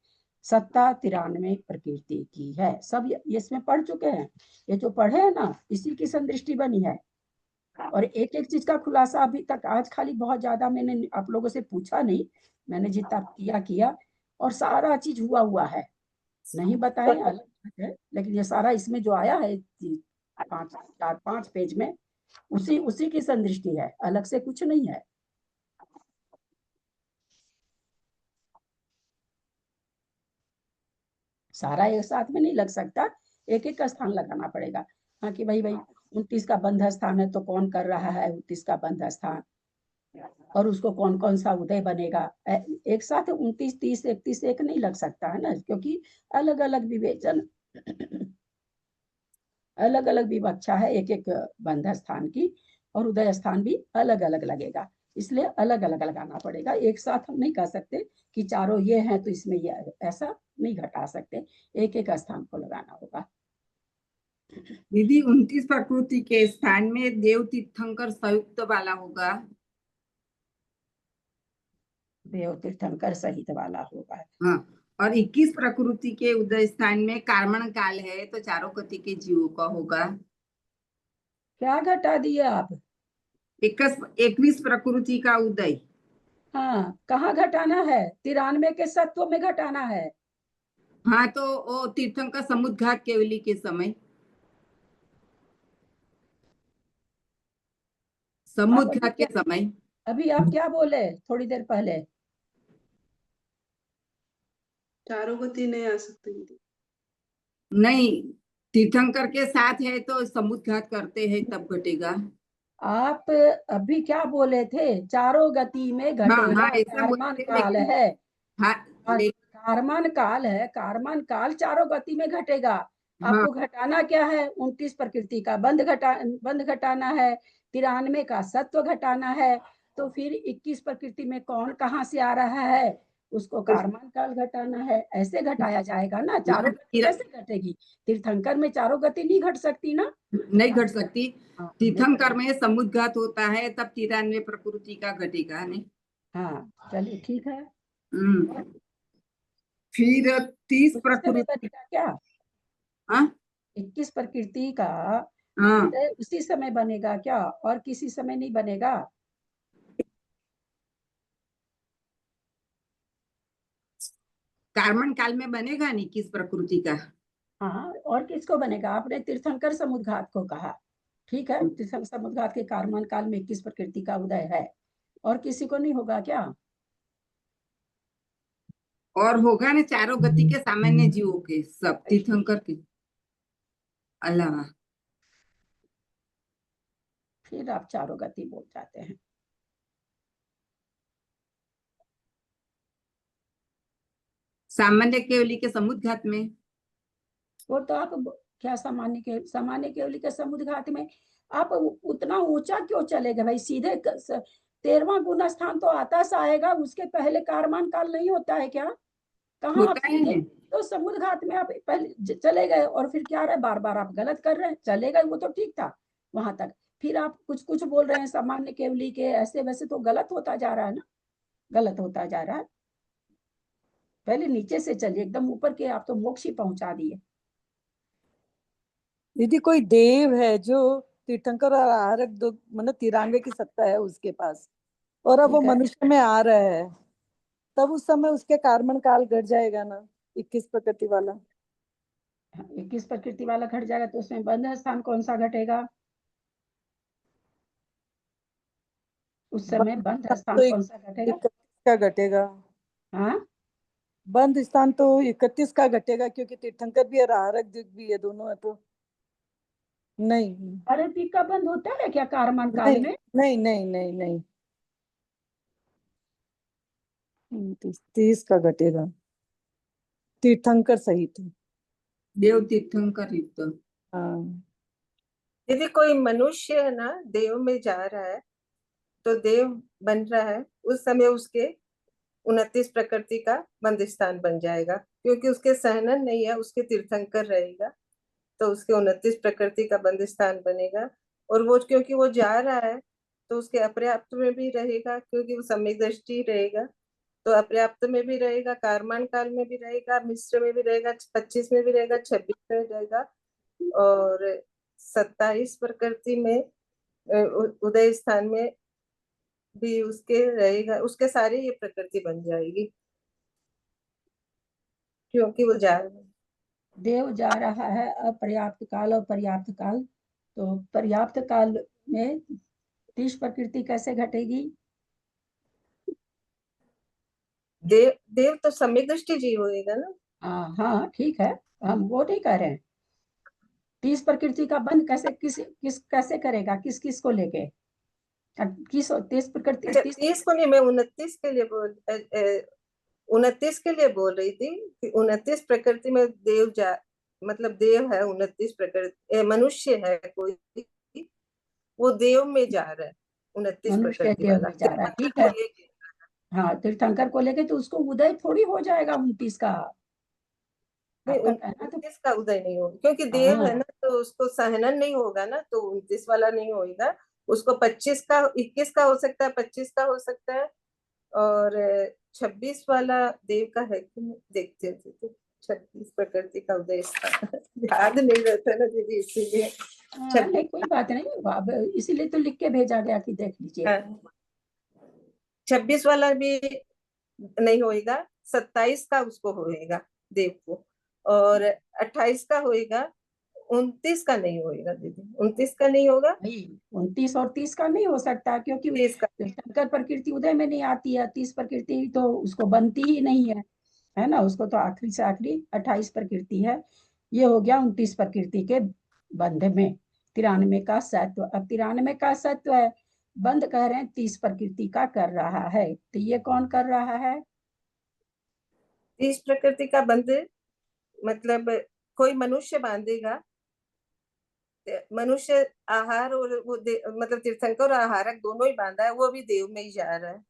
सत्ता 93 प्रकृति की है, सब ये इसमें पढ़ चुके हैं। ये जो पढ़े हैं ना, इसी की संदृष्टि बनी है। और एक एक चीज का खुलासा अभी तक आज खाली बहुत ज्यादा मैंने आप लोगों से पूछा नहीं, मैंने जितना किया और सारा चीज हुआ है, नहीं बताए अलग बात है, लेकिन ये सारा इसमें जो आया है 5 पेज में, उसी की संदृष्टि है, अलग से कुछ नहीं है। सारा एक साथ में नहीं लग सकता, एक एक का स्थान लगाना पड़ेगा। हाँ कि भाई 29 का बंध स्थान है तो कौन कर रहा है 29 का बंध स्थान, और उसको कौन कौन सा उदय बनेगा। एक साथ 29 30 31 एक नहीं लग सकता है ना, क्योंकि अलग अलग विवेचन अलग अलग विवक्षा है एक एक बंध स्थान की, और उदय स्थान भी अलग अलग लगेगा, इसलिए अलग अलग लगाना पड़ेगा। एक साथ हम नहीं कह सकते कि चारों ये हैं तो इसमें ये, ऐसा नहीं घटा सकते, एक एक स्थान को लगाना होगा। दीदी 29 प्रकृति के स्थान में देव तीर्थंकर संयुक्त वाला होगा। देव तीर्थंकर सहित वाला होगा। हाँ, और 21 प्रकृति के उदय स्थान में कार्मण काल है तो चारों गति के जीवों का होगा। क्या घटा दिए आप? 21 प्रकृति का उदय हाँ, कहाँ घटाना है? 93 के सत्व में घटाना है। हाँ, तो वो तीर्थंकर समुद्र घाट केवली के समय, आप समुद्र घाट के समय। अभी आप क्या बोले थोड़ी देर पहले? चारों गति नहीं आ सकती दीदी। नहीं, तीर्थंकर के साथ है तो समुद्र घाट करते हैं तब घटेगा। आप अभी क्या बोले थे? चारों गति में हाँ घटेगा। हाँ, ऐसा कारमान बोलते काल लेकिन है। हाँ कारमान काल है, कारमान काल चारों गति में घटेगा। हाँ आपको घटाना क्या है? 29 प्रकृति का बंध घटाना है, 93 का सत्व घटाना है। तो फिर 21 प्रकृति में कौन कहाँ से आ रहा है, उसको कारमान काल घटाना है। ऐसे घटाया जाएगा ना। चारों गति कैसे घटेगी? तीर्थंकर में चारों गति नहीं घट सकती ना। नहीं घट सकती। हाँ, तीर्थंकर में समुद्र घाट होता है तब 93 प्रकृति का घटेगा नहीं। हाँ, चलिए ठीक है। फिर 30 उसी समय प्रकृति। बनेगा क्या? हाँ 21 प्रकृति का हाँ, उदय उसी समय बनेगा क्या, और किसी समय नहीं बनेगा? कारमन काल में बनेगा नहीं किस प्रकृति का। हाँ, और किसको बनेगा? आपने तीर्थंकर समुद्र घाट को कहा, ठीक है। तीर्थंकर समुद्र घाट के कारमान काल में 21 प्रकृति का उदय है, और किसी को नहीं होगा क्या? और होगा ना चारों गति के सामान्य जीवों के, सब तीर्थंकर के अलावा। फिर आप चारों गति बोल जाते हैं। सामान्य केवली के समुद्र घाट में। वो तो आप क्या सामान्य केवली के समुद्र घाट में आप उतना ऊंचा क्यों चले गए भाई? सीधे 13वां गुण स्थान तो आता सा आएगा, उसके पहले कारमान काल नहीं होता है क्या? कहाँ आप होता सीधे है। तो समुद्र घाट में आप पहले चले गए, और फिर क्या रहे? बार बार आप गलत कर रहे हैं। चले गए वो तो ठीक था वहां तक, फिर आप कुछ कुछ बोल रहे हैं सामान्य केवली के ऐसे वैसे, तो गलत होता जा रहा है ना, गलत होता जा रहा है। पहले नीचे से चलिए, एकदम ऊपर के आप तो मोक्ष ही पहुंचा दिए। दीदी कोई देव है जो तीर्थंकर और आहारक दो मतलब 93 की सत्ता है उसके पास, और अब वो ठीक है, मनुष्य में आ रहा है, तब उस समय उसके कार्बन काल घट जाएगा ना 21 प्रकृति वाला। 21 प्रकृति वाला घट जाएगा, तो उसमें बंध स्थान कौन सा घटेगा? उस समय बंध स्थान तो कौन सा घटेगा? 31 का घटेगा। हाँ, बंद स्थान तो 31 का घटेगा, क्योंकि तीर्थंकर भी और आहारक भी है, दोनों है तो। नहीं अरे पी का बंध होता है क्या कारमान काल नहीं में? नहीं नहीं नहीं नहीं, 30 का घटेगा तीर्थंकर सहित। देव तीर्थंकर युक्त। हाँ यदि कोई मनुष्य है ना देव में जा रहा है, तो देव बन रहा है, उस समय उसके 29 प्रकृति का बंद स्थान बन जाएगा, क्योंकि उसके सहनन नहीं है, उसके तीर्थंकर रहेगा, तो उसके 29 प्रकृति का बंद स्थान बनेगा। और वो क्योंकि वो जा रहा है, तो उसके अपर्याप्त में भी रहेगा, क्योंकि वो सम्यक दृष्टि रहेगा, तो अपर्याप्त में भी रहेगा, कारमान काल में भी रहेगा, मिश्र में भी रहेगा, 25 में भी रहेगा, 26 में रहेगा, और 27 प्रकृति में उदय स्थान में भी उसके रहेगा। उसके सारी ये प्रकृति बन जाएगी, क्योंकि वो जा रहा है। देव जा रहा है अपर्याप्त काल और पर्याप्त काल, तो पर्याप्त काल में 30 प्रकृति कैसे घटेगी? देव तो सम्यक दृष्टि जीव होएगा ना। हाँ हाँ, ठीक है, हम वो नहीं कह रहे हैं। 30 प्रकृति का बंध कैसे कैसे करेगा? किस किस को लेके? किस 30 प्रकृति अच्छा, 30? 30 को नहीं, मैं 29 के लिए 29 के लिए बोल रही थी कि 29 प्रकृति में देव जा, मतलब देव है 29 प्रकृति, मनुष्य है कोई, वो देव में जा रहा है 29 मनुष्य प्रकृति देव वाला, में जा रहा है, तीर्थंकर ठीक को है। लेके। हाँ, तीर्थंकर को लेके तो उसको उदय थोड़ी हो जाएगा 29 का। नहीं, आपका कहना तो 29 का उदय नहीं होगा, क्योंकि देव है हाँ, ना, तो उसको सहनन नहीं होगा ना, तो 29 वाला नहीं होगा। उसको 25 का, 21 का हो सकता है, 25 का हो सकता है, और 26 वाला देव का है कि नहीं, देखते थे। 26 प्रकृति का उदय स्थान याद नहीं रहता ना दीदी, इसीलिए हाँ, नहीं 26। कोई बात नहीं, अब इसीलिए तो लिख के भेजा गया कि देख लीजिए। हाँ, 26 वाला भी नहीं होएगा, 27 का उसको होएगा देव को, और 28 का होएगा, 29 का नहीं होएगा दीदी, 29 का नहीं होगा, नहीं, 29 और 30 का नहीं हो सकता, क्योंकि 30 का। तीर्थंकर प्रकृति उदय में नहीं आती है। 30 प्रकृति तो उसको बनती ही नहीं है ना, उसको तो आखिरी से आखिरी 28 प्रकृति है। ये हो गया 29 प्रकृति के बंध में 93 का सत्व। अब 93 का सत्व है, बंध कह रहे हैं 30 प्रकृति का कर रहा है, तो ये कौन कर रहा है? 30 प्रकृति का बंध मतलब कोई मनुष्य बांधेगा, मनुष्य आहार और वो मतलब तीर्थंकर और आहारक दोनों ही बांधा है, वो भी देव में ही जा रहा है।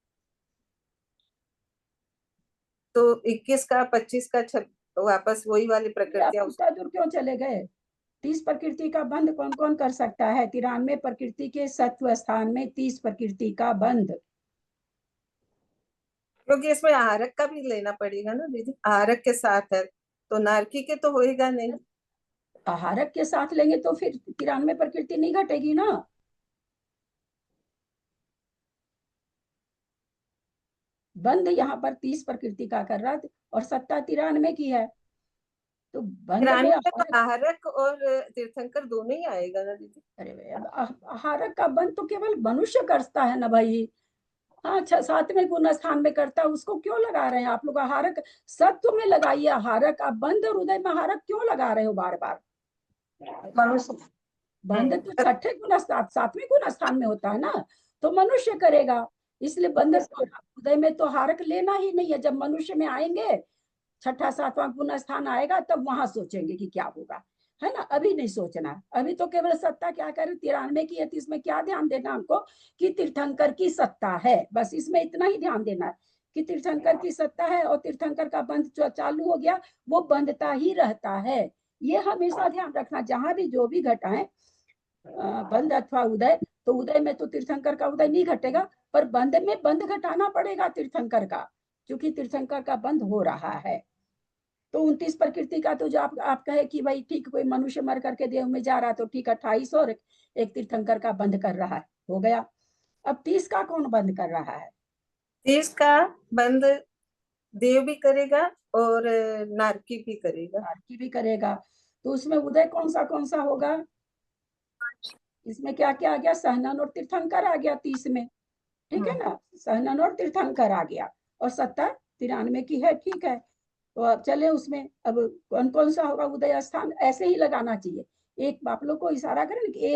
तो 21 का 25 का वापस वही वाली प्रकृतियां उतना दूर क्यों चले गए? 30 प्रकृति का बंध कौन कौन कर सकता है? 93 प्रकृति के सत्व स्थान में 30 प्रकृति का बंध। क्योंकि इसमें आहारक का भी लेना पड़ेगा ना दीदी, आहारक के साथ है तो नारकी के तो होएगा नहीं। आहारक के साथ लेंगे तो फिर 93 प्रकृति नहीं घटेगी ना। बंध यहाँ पर 30 प्रकृति का कर रहा है और सत्ता 93 की है, तो बंध में आहारक और तीर्थंकर दोनों ही आएगा ना दीदी। अरे आहारक का बंध तो केवल मनुष्य करता है ना भाई। हाँ, 7वें गुण स्थान में करता है, उसको क्यों लगा रहे हैं आप लोग? आहारक सत्व में लगाइए आहारक, आप बंध और उदय में आहारक क्यों लगा रहे हो बार बार? बंध तो 6ठे गुण 7वें गुण स्थान में होता है ना, तो मनुष्य करेगा, इसलिए बंध उदय में तो आहारक लेना ही नहीं है। जब मनुष्य में आएंगे, 6ठा 7वां गुण स्थान आएगा, तब वहां सोचेंगे कि क्या होगा, है ना। अभी नहीं सोचना, अभी तो केवल सत्ता क्या करे 93 की है, तो इसमें क्या ध्यान देना हमको कि तीर्थंकर की सत्ता है, बस इसमें इतना ही ध्यान देना है कि तीर्थंकर की सत्ता है और तीर्थंकर का बंध जो चालू हो गया वो बंधता ही रहता है। ये हमेशा ध्यान रखना, जहां भी जो भी घटाएं बंध अथवा उदय, तो उदय में तो तीर्थंकर का उदय नहीं घटेगा, पर बंध में बंध घटाना पड़ेगा तीर्थंकर का, क्योंकि तीर्थंकर का बंध हो रहा है। तो 29 प्रकृति का तो जो आप कहे कि भाई ठीक कोई मनुष्य मर करके देव में जा रहा है, तो ठीक 28 और एक तीर्थंकर का बंध कर रहा है, हो गया। अब 30 का कौन बंद कर रहा है? 30 का बंद देव भी करेगा और नारकी भी करेगा। नारकी भी करेगा, तो उसमें उदय कौन सा होगा? इसमें क्या क्या आ गया? सहनन और तीर्थंकर आ गया 30 में, ठीक है ना, सहनन और तीर्थंकर आ गया, और सत्ता 93 की है, ठीक है। तो अब चले उसमें, अब कौन कौन सा होगा उदय स्थान? ऐसे ही लगाना चाहिए, एक आप लोग को इशारा करें कि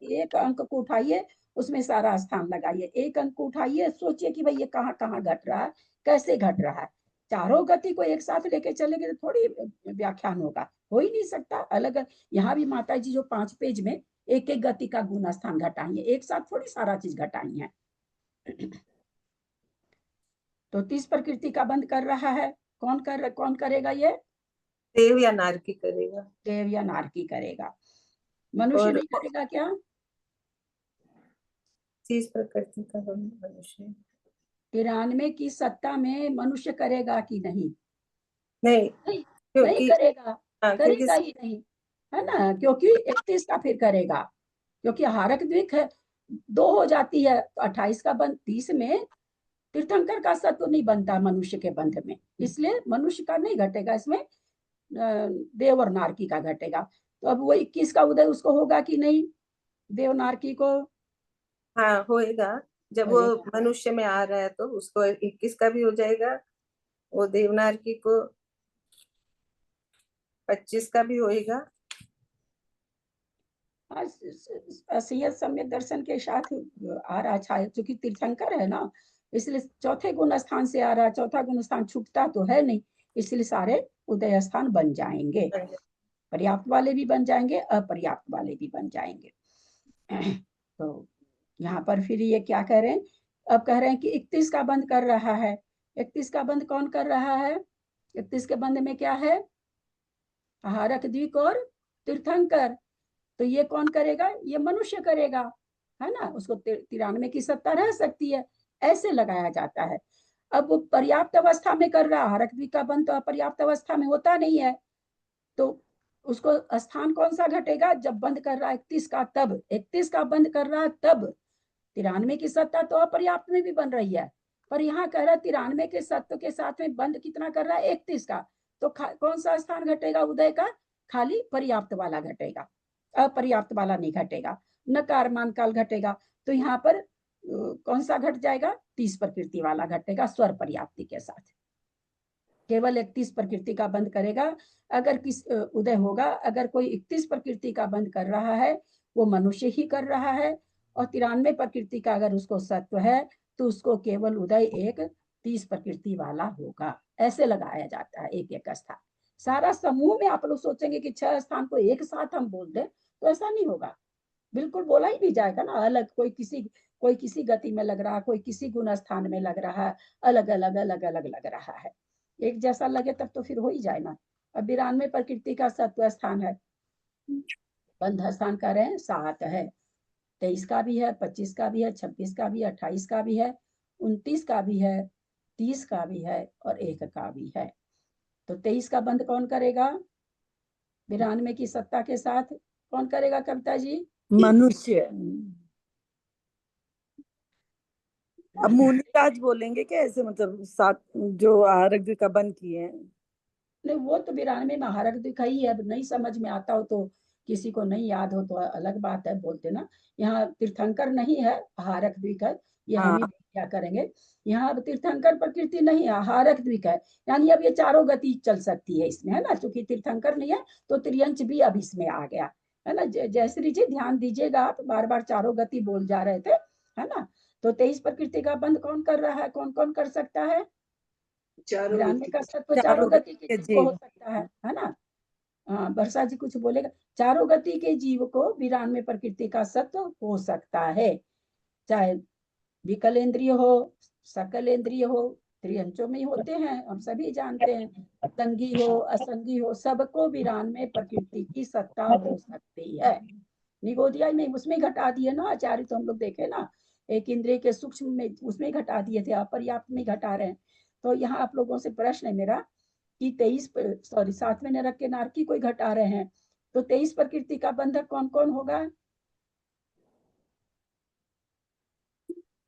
एक अंक को उठाइए, उसमें सारा स्थान लगाइए, एक अंक को उठाइए, सोचिए कि भाई ये कहाँ कहाँ घट रहा है, कैसे घट रहा है। चारों गति को एक साथ लेके चलेंगे तो थोड़ी व्याख्यान होगा, हो ही नहीं सकता अलग। यहाँ भी माता जी जो 5 पेज में एक एक गति का गुण स्थान घटाई है, एक साथ थोड़ी सारा चीज घटाई है। तो 30 प्रकृति का बंद कर रहा है, कौन करेगा ये? देव या नारकी करेगा। देव या नारकी करेगा, मनुष्य नहीं करेगा क्या? 30 प्रकृति का मनुष्य 93 की सत्ता में मनुष्य करेगा कि नहीं? नहीं, नहीं करेगा, करेगा क्योंकि ही नहीं, है ना, क्योंकि 31 का फिर करेगा, क्योंकि हारक द्विक है, 2 हो जाती है, तो 28 का बंध 30 में तीर्थंकर का सत्व नहीं बनता मनुष्य के बंध में, इसलिए मनुष्य का नहीं घटेगा, इसमें देव और नारकी का घटेगा। तो अब वो 21 का उदय उसको होगा कि नहीं, देव नारकी को? हाँ होएगा, जब वो मनुष्य में आ रहा है तो उसको 21 का भी हो जाएगा, वो देवनारकी को 25 का भी होएगा। असह्य सम्यक दर्शन के साथ आ रहा छाया, क्योंकि तीर्थंकर है ना, इसलिए चौथे गुण स्थान से आ रहा, चौथा गुण स्थान छूटता तो है नहीं, इसलिए सारे उदय स्थान बन जाएंगे, पर्याप्त वाले भी बन जाएंगे, अपर्याप्त वाले भी बन जाएंगे। तो यहाँ पर फिर ये क्या कह रहे हैं, अब कह रहे हैं कि 31 का बंद कर रहा है। 31 का बंद कौन कर रहा है? 31 के बंद में क्या है? आहारक द्विक और तीर्थंकर, तो ये कौन करेगा? ये मनुष्य करेगा, है ना, उसको 93 की सत्ता रह सकती है, ऐसे लगाया जाता है। अब वो पर्याप्त अवस्था में कर रहा, आहारक द्विक का बंद तो अपर्याप्त अवस्था में होता नहीं है, तो उसको स्थान कौन सा घटेगा? जब बंद कर रहा 31 का, तब 31 का बंद कर रहा तब 93 की सत्ता तो अपर्याप्त में भी बन रही है, पर यहाँ कह रहा है 93 के सत्व के साथ में बंध कितना कर रहा है, 31 का। तो कौन सा स्थान घटेगा उदय का, खाली पर्याप्त वाला घटेगा, अपर्याप्त वाला नहीं घटेगा, नकार मान काल घटेगा। तो यहाँ पर कौन सा घट जाएगा, 30 प्रकृति वाला घटेगा स्वर पर्याप्ति के साथ। केवल 31 प्रकृति का बंध करेगा। अगर किस उदय होगा, अगर कोई 31 प्रकृति का बंध कर रहा है वो मनुष्य ही कर रहा है, और 93 प्रकृति का अगर उसको सत्व है तो उसको केवल उदय एक 30 प्रकृति वाला होगा। ऐसे लगाया जाता है एक एक स्थान। सारा समूह में आप लोग सोचेंगे कि 6 स्थान को एक साथ हम बोल दें, तो ऐसा नहीं होगा, बिल्कुल बोला ही नहीं जाएगा ना। अलग कोई किसी गति में लग रहा, कोई किसी गुण स्थान में लग रहा है, अलग अलग लग रहा है। एक जैसा लगे तब तो फिर हो ही जाए ना। अब 92 प्रकृति का सत्व स्थान है, बंध स्थान का रहे 7 है, 23 का भी है, 25 का भी है, 26 का भी है, 28 का भी है, 29 का भी है, 30 का भी है और 1 का भी है। तो 23 का बंध कौन करेगा, 92 की सत्ता के साथ कौन करेगा कविता जी, मनुष्य। अब मुनिराज बोलेंगे क्या ऐसे, मतलब 7 जो आहारक का बंद किए हैं? नहीं, वो तो 92 में आहारक दिखाई है। अब नहीं समझ में आता हो तो, किसी को नहीं याद हो तो अलग बात है, बोलते ना। यहाँ तीर्थंकर नहीं है, आहारक द्विक है, ये हम ही क्या करेंगे। यहाँ अब तीर्थंकर प्रकृति नहीं है, आहारक द्विक है, यानी अब ये चारों गति चल सकती है इसमें, है ना। चूंकि तीर्थंकर नहीं है तो त्रियंच भी अब इसमें आ गया, है ना। जयश्री जी ध्यान दीजिएगा, आप बार बार चारों गति बोल जा रहे थे, है ना। तो 23 प्रकृति का बंध कौन कर रहा है, कौन कौन कर सकता है, चारों 92 गति का सत्व चारों गति के जीव को हो सकता है ना। हाँ, वर्षा जी कुछ बोलेगा, चारों गति के जीव को 92 प्रकृति का सत्व हो सकता है, चाहे विकलेंद्रिय हो, सकलेंद्रिय हो, त्रियंचों में होते हैं, हम सभी जानते हैं, संगी हो असंगी हो, सबको 92 प्रकृति की सत्ता हो सकती है। निगोदिया में उसमें घटा दिए ना आचार्य, तो हम लोग देखे ना, एक इंद्रिय के सूक्ष्म में उसमें घटा दिए थे, अपर्याप्त में घटा रहे हैं। तो यहाँ आप लोगों से प्रश्न है मेरा कि 7वें नरक के नारकी कोई घटा रहे हैं, तो 23 प्रकृति का बंधक कौन कौन होगा,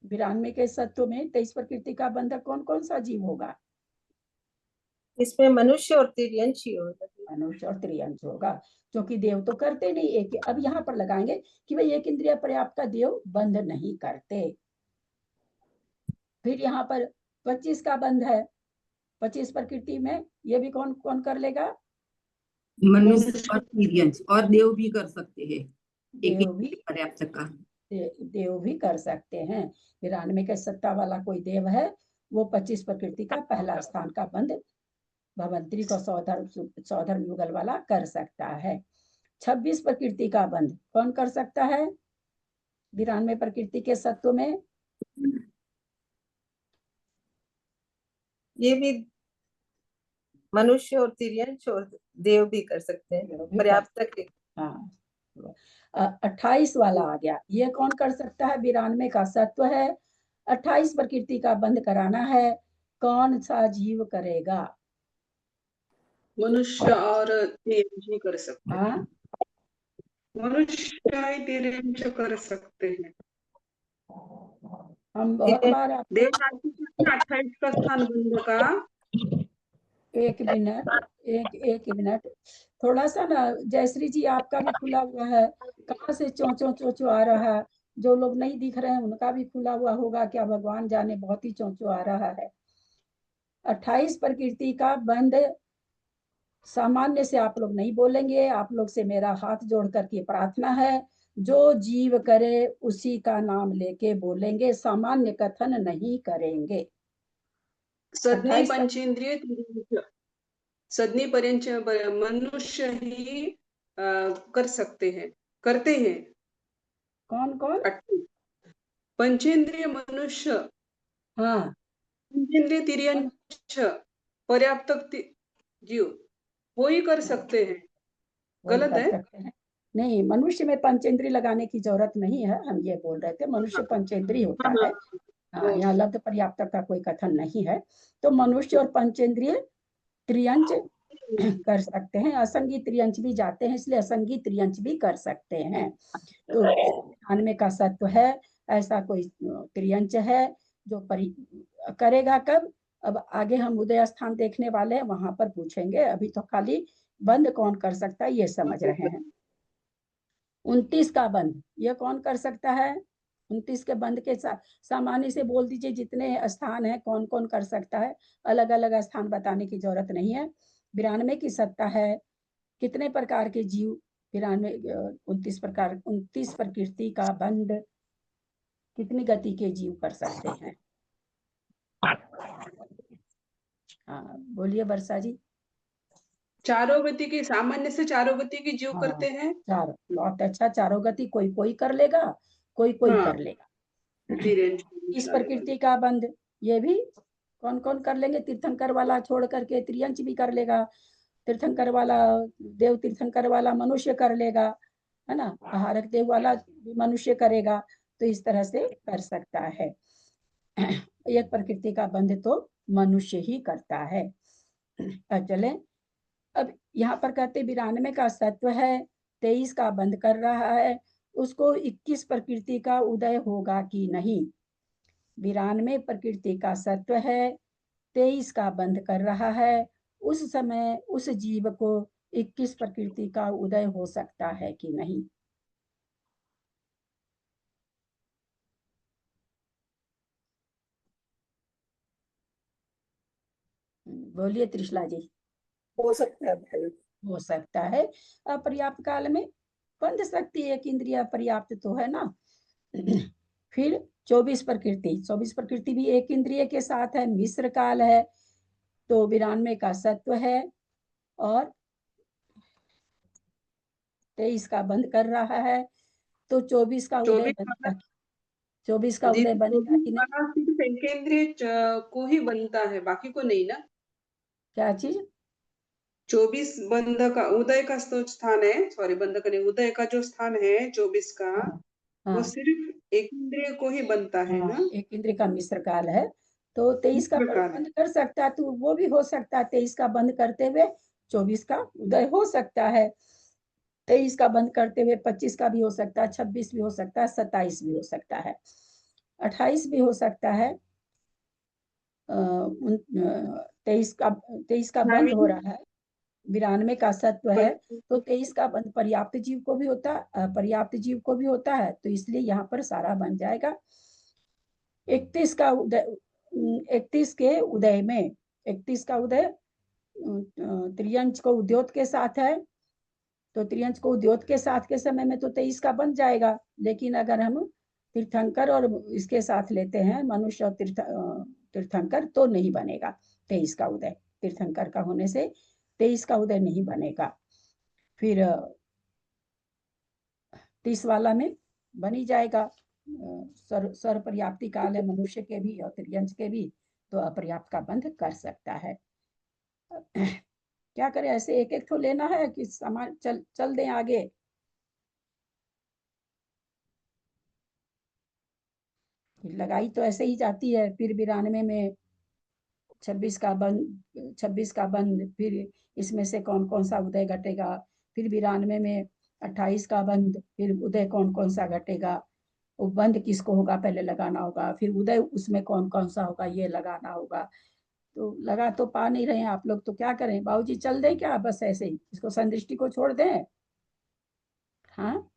92 के सत्व में 23 प्रकृति का बंधक कौन कौन सा जीव होगा, इसमें मनुष्य और तिर्यंश ही होगा। मनुष्य और त्रियंश होगा, क्योंकि देव तो करते नहीं एक। अब यहाँ पर लगाएंगे कि भाई एक इंद्रिय पर्याप्त का देव बंध नहीं करते। फिर यहाँ पर 25 का बंध है, 25 प्रकृति में ये भी कौन कौन कर लेगा, मनुष्य और तिर्यंश, और देव भी कर सकते हैं, देव भी पर्याप्त का देव भी कर सकते हैं। 92 के सत्ता वाला कोई देव है, वो 25 प्रकृति का पहला स्थान का बंध भवंतरी को सौधर्म युगल वाला कर सकता है। 26 प्रकृति का बंध कौन कर सकता है, 92 प्रकृति के सत्व में, ये भी मनुष्य और तिर्यंश और देव भी कर सकते हैं, पर्याप्त के। हाँ, 28 वाला आ गया, ये कौन कर सकता है, 92 का सत्व है, 28 प्रकृति का बंध कराना है, कौन सा जीव करेगा, मनुष्य और तिर्यंश ही कर सकते हैं। हाँ मनुष्य ही तिर्यंश कर सकते हैं। हम बहुत बार देवरात्रि 28 का स्थान बंध का। एक मिनट थोड़ा सा ना, जयश्री जी आपका भी खुला हुआ है, कहाँ से चो चो चो चो आ रहा है, जो लोग नहीं दिख रहे हैं उनका भी खुला हुआ होगा क्या, भगवान जाने, बहुत ही चो चो आ रहा है। 28 प्रकृति का बंध सामान्य से आप लोग नहीं बोलेंगे, आप लोग से मेरा हाथ जोड़ करके प्रार्थना है, जो जीव करे उसी का नाम लेके बोलेंगे, सामान्य कथन नहीं करेंगे। सदनी पंचेंद्रिय तिर्यंश, सदनी पर्यंच मनुष्य ही कर सकते हैं, करते हैं। कौन कौन, पंचेंद्रिय मनुष्य, हाँ पंचेंद्रिय तिर्यंश पर्याप्त जीव वो ही कर सकते हैं। गलत है? नहीं, मनुष्य में पंचेंद्रिय लगाने की जरूरत नहीं है, हम ये बोल रहे थे मनुष्य पंचेंद्रिय होता है। हाँ, यहाँ लब्ध पर्याप्त का कोई कथन नहीं है, तो मनुष्य और पंचेंद्रिय त्रियंच कर सकते हैं, असंगी त्रियंच भी जाते हैं, इसलिए असंगी त्रियंच भी कर सकते हैं। तो 98 का सत्व है, ऐसा कोई त्रियंच है जो करेगा कब? अब आगे हम उदय स्थान देखने वाले हैं, वहां पर पूछेंगे। अभी तो खाली बंद कौन कर सकता है ये समझ रहे हैं। 29 का बंद ये कौन कर सकता है? 29 के बंद के सामान्य से बोल दीजिए जितने स्थान है कौन कौन कर सकता है। अलग अलग स्थान बताने की जरूरत नहीं है। 92 की सत्ता है। कितने प्रकार के जीव? 92 29 प्रकृति का बंद कितनी गति के जीव कर सकते हैं? हाँ बोलिए वर्षा जी। चारों गति की, सामान्य से चारों गति की जीव हाँ करते हैं। चार, बहुत अच्छा। चारों गति कोई कोई कर लेगा, कोई कोई हाँ। कर लेगा। धीरेन्द्र इस चारों प्रकृति का बंध ये भी कौन कौन कर लेंगे? तीर्थंकर वाला छोड़ करके त्रियंच भी कर लेगा। तीर्थंकर वाला, देव तीर्थंकर वाला मनुष्य कर लेगा, है ना। आहारक देव वाला भी मनुष्य करेगा। तो इस तरह से कर सकता है। एक प्रकृति का बंध तो मनुष्य ही करता है। अब चले, अब यहाँ पर कहते 92 का सत्व है, 23 का बंध कर रहा है, उसको 21 प्रकृति का उदय होगा कि नहीं? 92 प्रकृति का सत्व है, 23 का बंध कर रहा है, उस समय उस जीव को 21 प्रकृति का उदय हो सकता है कि नहीं? बोलिए त्रिशला जी। हो सकता है भाई। हो सकता है। अपर्याप्त काल में बंध सकती है, एक इंद्रिय पर्याप्त तो है ना। फिर 24 प्रकृति, 24 प्रकृति भी एक इंद्रिय के साथ है, मिश्र काल है। तो 92 का सत्व है और 23 का बंद कर रहा है। तो 24 का उदय 24 बनेगा, 24 का जी, उदय बनेगा कि नहीं? सिर्फ एकेंद्रिय को ही बनता है, बाकी को नहीं ना। क्या चीज? 24 बंध का उदय का जो स्थान है, सॉरी बंध का नहीं, उदय का जो स्थान है 24 का, हाँ वो हाँ सिर्फ एक इंद्रिय को ही बनता है हाँ, ना। एक इंद्रिय का मिश्र काल है। तो 23 का इस प्रकार बंद कर सकता है, तो वो भी हो सकता है। 23 का बंद करते हुए 24 का उदय हो सकता है। 23 का बंद करते हुए 25 का भी हो सकता है, 26 भी हो सकता है, 27 भी हो सकता है, 28 भी हो सकता है। 23 का बंद हो रहा है, 92 का सत्व है। तो 23 का बंद पर्याप्त जीव को भी होता है, अपर्याप्त जीव को भी होता है। तो इसलिए यहाँ पर सारा बन जाएगा। 31 का उदय, 31 के उदय में, 31 का उदय त्रियंच को उद्योत के साथ है। तो त्रियंच को उद्योत के साथ के समय में तो 23 का बन जाएगा। लेकिन अगर हम तीर्थंकर और इसके साथ लेते हैं, मनुष्य और तीर्थंकर, तो नहीं बनेगा 23 का उदय। तीर्थंकर का होने से 23 का उदय नहीं बनेगा। फिर 30 वाला में बन ही जाएगा। स्वर पर्याप्ति काल है मनुष्य के भी और त्रियंच के भी, तो अपर्याप्त का बंध कर सकता है। क्या करें, ऐसे एक एक तो लेना है कि सामान चल दें आगे? लगाई तो ऐसे ही जाती है। फिर 92 में 26 का बंद, 26 का बंद, फिर इसमें से कौन कौन सा उदय घटेगा? फिर 92 में 28 का बंद, फिर उदय कौन कौन सा घटेगा? वो बंद किसको होगा पहले लगाना होगा, फिर उदय उसमें कौन कौन सा होगा ये लगाना होगा। तो लगा तो पा नहीं रहे हैं आप लोग, तो क्या करें? बाबूजी चल दें क्या बस ऐसे ही, इसको संदृष्टि को छोड़ दें? हाँ,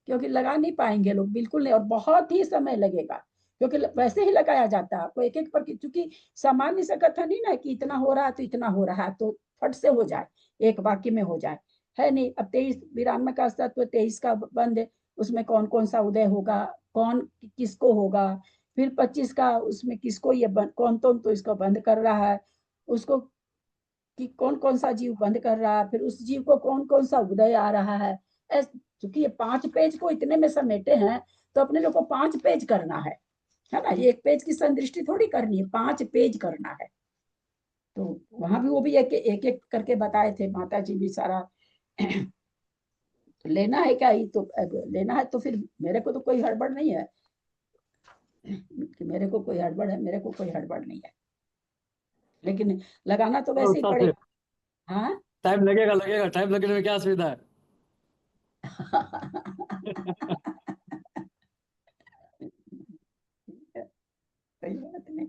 क्योंकि लगा नहीं पाएंगे लोग, बिल्कुल नहीं, और बहुत ही समय लगेगा। क्योंकि वैसे ही लगाया जाता है आपको एक एक पर, क्योंकि सामान्य सा कथन नहीं ना कि इतना हो रहा है तो इतना हो रहा है तो फट से हो जाए, एक वाक्य में हो जाए, है नहीं। अब 93 का सत्व, 23 का बंद, उसमें कौन कौन सा उदय होगा, कौन किसको होगा। फिर 25 का, उसमें किसको ये कौन तो इसको बंद कर रहा है, उसको कि कौन कौन सा जीव बंद कर रहा है, फिर उस जीव को कौन कौन सा उदय आ रहा है। क्योंकि ये 5 पेज को इतने में समेटे हैं, तो अपने लोग को 5 पेज करना है ना। ये एक पेज की संदृष्टि थोड़ी करनी है, 5 पेज करना है। तो वहां भी वो भी एक एक करके बताए थे माता जी भी सारा। तो लेना है क्या ही, तो लेना है तो फिर मेरे को तो कोई हड़बड़ नहीं है कि मेरे को कोई हड़बड़ है, मेरे को कोई हड़बड़ नहीं है, लेकिन लगाना तो वैसे ही पड़ेगा। हाँ। टाइम लगेगा लगेगा, टाइम लगने में क्या असुविधा है? कोई बात नहीं।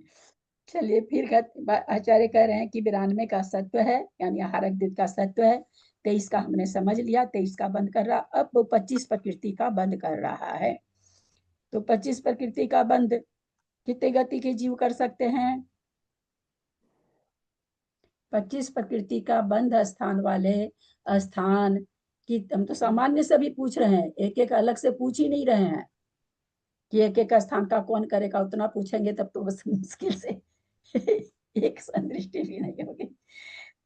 चलिए फिर आचार्य कह रहे हैं कि 92 का सत्व है, यानी आहारक दित का सत्व है। 23 का हमने समझ लिया, 23 का बंद कर रहा। अब वो 25 प्रकृति का बंद कर रहा है। तो 25 प्रकृति का बंद कितने गति के जीव कर सकते हैं? 25 प्रकृति का बंध स्थान वाले स्थान की हम तो सामान्य से भी पूछ रहे हैं, एक एक अलग से पूछ ही नहीं रहे हैं कि एक एक स्थान का कौन करेगा। उतना पूछेंगे तब तो बस मुश्किल से एक संदृष्टि भी नहीं होगी।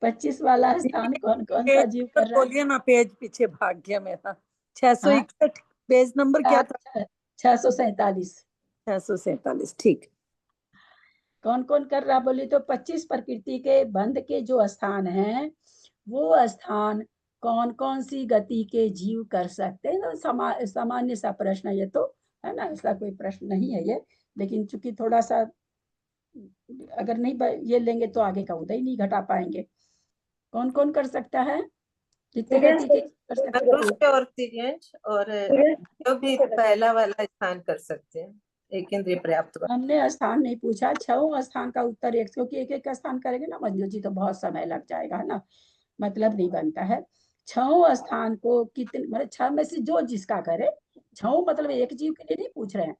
25 वाला स्थान कौन कौन सा जीव कर रहा है? बोलिए ना, पेज पीछे भाग गया मेरा। 661 पेज नंबर क्या था? 647। 647, ठीक। कौन कौन कर रहा बोली तो 25 प्रकृति के बंध के जो स्थान हैं, वो स्थान कौन कौन सी गति के जीव कर सकते हैं। सामान्य सा प्रश्न ये तो है ना, इसका कोई प्रश्न नहीं है ये, लेकिन चूंकि थोड़ा सा अगर नहीं ये लेंगे तो आगे का उदय नहीं घटा पाएंगे। कौन कौन कर सकता है, कितने गति के कर सकते हैं? मनुष्य और तिर्यंच और जो भी पहला वाला स्थान कर सकते हैं, एक इंद्रिय पर्याप्त वाला। हमने स्थान नहीं पूछा, 6 स्थान का उत्तर एक, क्योंकि एक एक स्थान करेंगे ना मंजू जी तो बहुत समय लग जाएगा, है ना, मतलब नहीं बनता है। 6 स्थान को कितने, मतलब 6 में से जो जिसका करे, 6 मतलब एक जीव के लिए नहीं पूछ रहे हैं।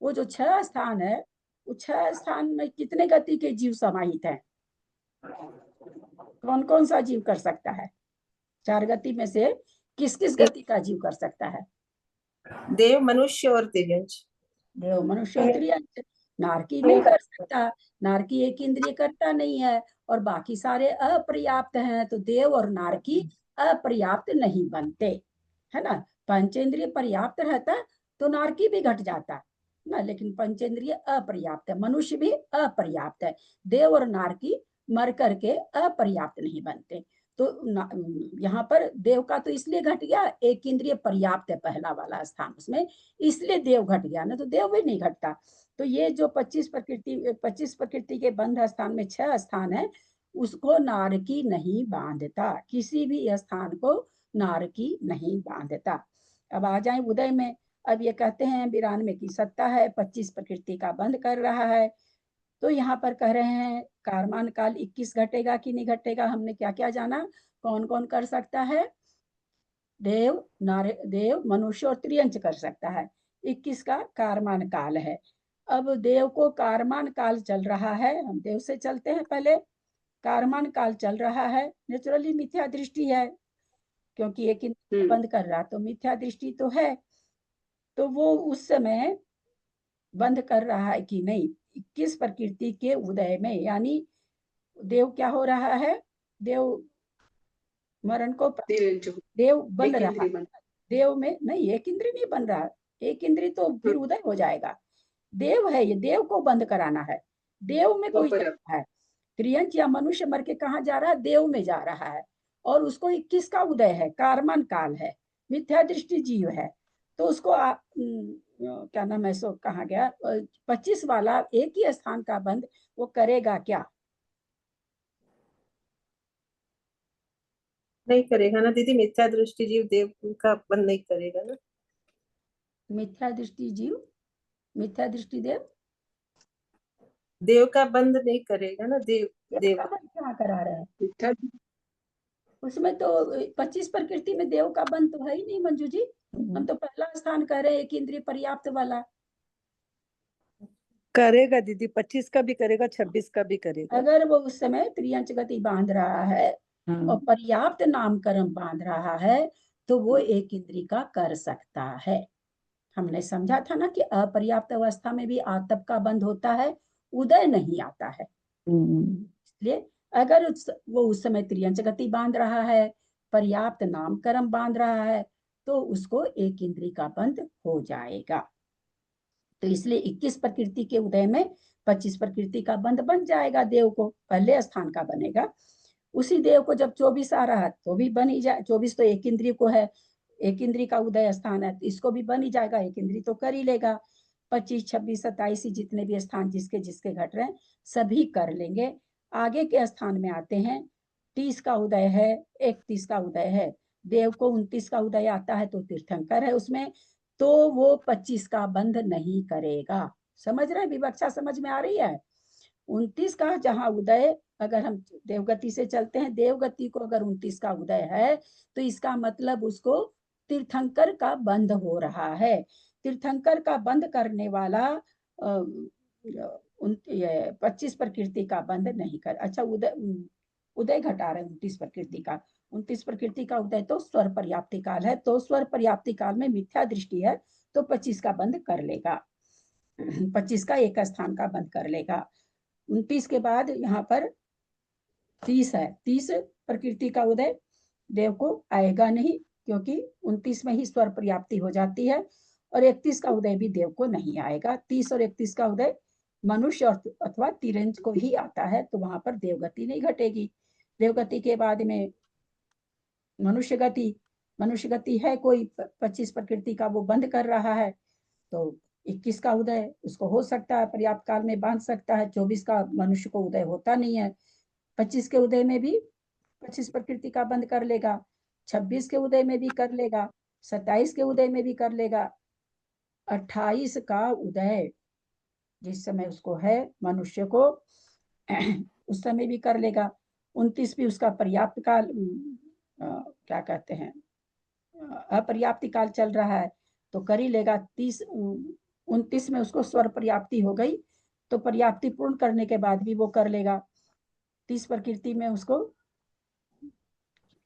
वो जो 6 स्थान है, वो 6 स्थान में कितने गति के जीव समाहित हैं? कौन कौन सा जीव कर सकता है? 4 गति में से किस किस गति का जीव कर सकता है? देव, मनुष्य और तिर्यंच। देव, मनुष्य और तिर्यंच। नारकी नहीं कर सकता, नारकी एक इंद्रिय करता नहीं है और बाकी सारे अपर्याप्त हैं, तो देव और नारकी अपर्याप्त नहीं बनते, है ना। पंचेंद्रिय पर्याप्त रहता तो नारकी भी घट जाता ना, लेकिन पंचेंद्रिय अपर्याप्त है, मनुष्य भी अपर्याप्त है। देव और नारकी मर करके अपर्याप्त नहीं बनते। तो यहाँ पर देव का तो इसलिए घट गया, एक इंद्रिय पर्याप्त है पहला वाला स्थान उसमें, इसलिए देव घट गया, ना तो देव भी नहीं घटता। तो ये जो 25 प्रकृति के बंध स्थान में 6 स्थान है, उसको नारकी नहीं बांधता, किसी भी स्थान को नारकी नहीं बांधता। अब आ जाए उदय में। अब ये कहते हैं 92 की सत्ता है, 25 प्रकृति का बंध कर रहा है। तो यहाँ पर कह रहे हैं कारमान काल 21 घटेगा कि नहीं घटेगा। हमने क्या क्या जाना, कौन कौन कर सकता है? देव, मनुष्य और त्रियंच कर सकता है। 21 का कारमान काल है। अब देव को कारमान काल चल रहा है, हम देव से चलते हैं पहले। कारमान काल चल रहा है, नेचुरली मिथ्या दृष्टि है, क्योंकि एक बंद कर रहा तो मिथ्या दृष्टि तो है। तो वो उस समय बंद कर रहा है कि नहीं 21 प्रकृति के उदय में, यानी देव क्या हो रहा है, देव मरण को, देव बन रहा है। देव में नहीं, एक इंद्रिय नहीं बन रहा, एक इंद्रिय तो फिर उदय हो जाएगा। देव है ये, देव को बंद कराना है, देव में कोई जा रहा है। त्रियंच या मनुष्य मर के कहाँ जा रहा है? देव में जा रहा है, और उसको 21 का उदय है, कारमान काल है, मिथ्या दृष्टि जीव है। तो उसको क्या नाम है, सो कहा गया 25 वाला एक ही स्थान का बंद वो करेगा क्या? नहीं करेगा ना दीदी, मिथ्या दृष्टि जीव देव का बंद नहीं करेगा ना। मिथ्या दृष्टि जीव, मिथ्या दृष्टि देव, देव का बंद नहीं करेगा ना। देव का बंद क्या करा रहे हैं उसमें? तो 25 प्रकृति में देव का बंद तो है ही नहीं मंजू जी। हम तो पहला स्थान कह रहे हैं, एक इंद्रिय पर्याप्त वाला। करेगा दीदी, 25 का भी करेगा, 26 का भी करेगा। अगर वो उस समय त्रियंच गति बांध रहा है और पर्याप्त नामकरण बांध रहा है, तो वो एक इंद्रिय का कर सकता है। हमने समझा था ना कि अपर्याप्त अवस्था में भी आतप का बंध होता है, उदय नहीं आता है। इसलिए अगर वो उस समय त्रियंच गति बांध रहा है, पर्याप्त नामकरण बांध रहा है, तो उसको एक इंद्रिय का बंध हो जाएगा। तो इसलिए 21 प्रकृति के उदय में 25 प्रकृति का बंध बन जाएगा, देव को पहले स्थान का बनेगा। उसी देव को जब 24 आ रहा तो भी बन ही जाए, 24 तो एक इंद्रिय को है, एक इंद्रिय का उदय स्थान है, तो इसको भी बन ही जाएगा, एक इंद्रिय तो कर ही लेगा। 25, 26, 27 जितने भी स्थान जिसके जिसके घट रहे हैं सभी कर लेंगे। आगे के स्थान में आते हैं, 30 का उदय है, 31 का उदय है, देव को 29 का उदय आता है तो तीर्थंकर है उसमें, तो वो 25 का बंध नहीं करेगा। समझ रहे हैं, विवक्षा समझ में आ रही है? 29 का जहाँ उदय, अगर हम देवगति से चलते हैं, देवगति को अगर 29 का उदय है तो इसका मतलब उसको तीर्थंकर का बंध हो रहा है। तीर्थंकर का बंध करने वाला 25 प्रकृति का बंध नहीं कर। अच्छा, उदय घटा रहे 29 प्रकृति का। 29 प्रकृति का उदय तो स्वर पर्याप्ति काल है, तो स्वर पर्याप्ति काल में मिथ्या दृष्टि है तो 25 का बंध कर लेगा, 25 का एक स्थान का बंद कर लेगा। 29 के बाद यहाँ पर 30 है। 30 प्रकृति का उदय देव को आएगा नहीं, क्योंकि 29 में ही स्वर पर्याप्ति हो जाती है, और 31 का उदय भी देव को नहीं आएगा। 30 और 31 का उदय मनुष्य अथवा तिरंज को ही आता है, तो वहां पर देवगति नहीं घटेगी। देवगति के बाद में मनुष्य गति, मनुष्य गति है कोई 25 प्रकृति का वो बंद कर रहा है, तो 21 का उदय उसको हो सकता है, पर्याप्त काल में बांध सकता है। 24 का मनुष्य को उदय होता नहीं है। 25 के उदय में भी 25 प्रकृति का बंद कर लेगा, 26 के उदय में भी कर लेगा, 27 के उदय में भी कर लेगा, 28 का उदय जिस समय उसको है मनुष्य को उस समय भी कर लेगा। 29 भी उसका पर्याप्त काल, क्या कहते हैं, अपर्याप्ति काल चल रहा है तो कर ही लेगा। 29 में उसको स्वर पर्याप्ति हो गई तो पर्याप्ति पूर्ण करने के बाद भी वो कर लेगा। 30 प्रकृति में उसको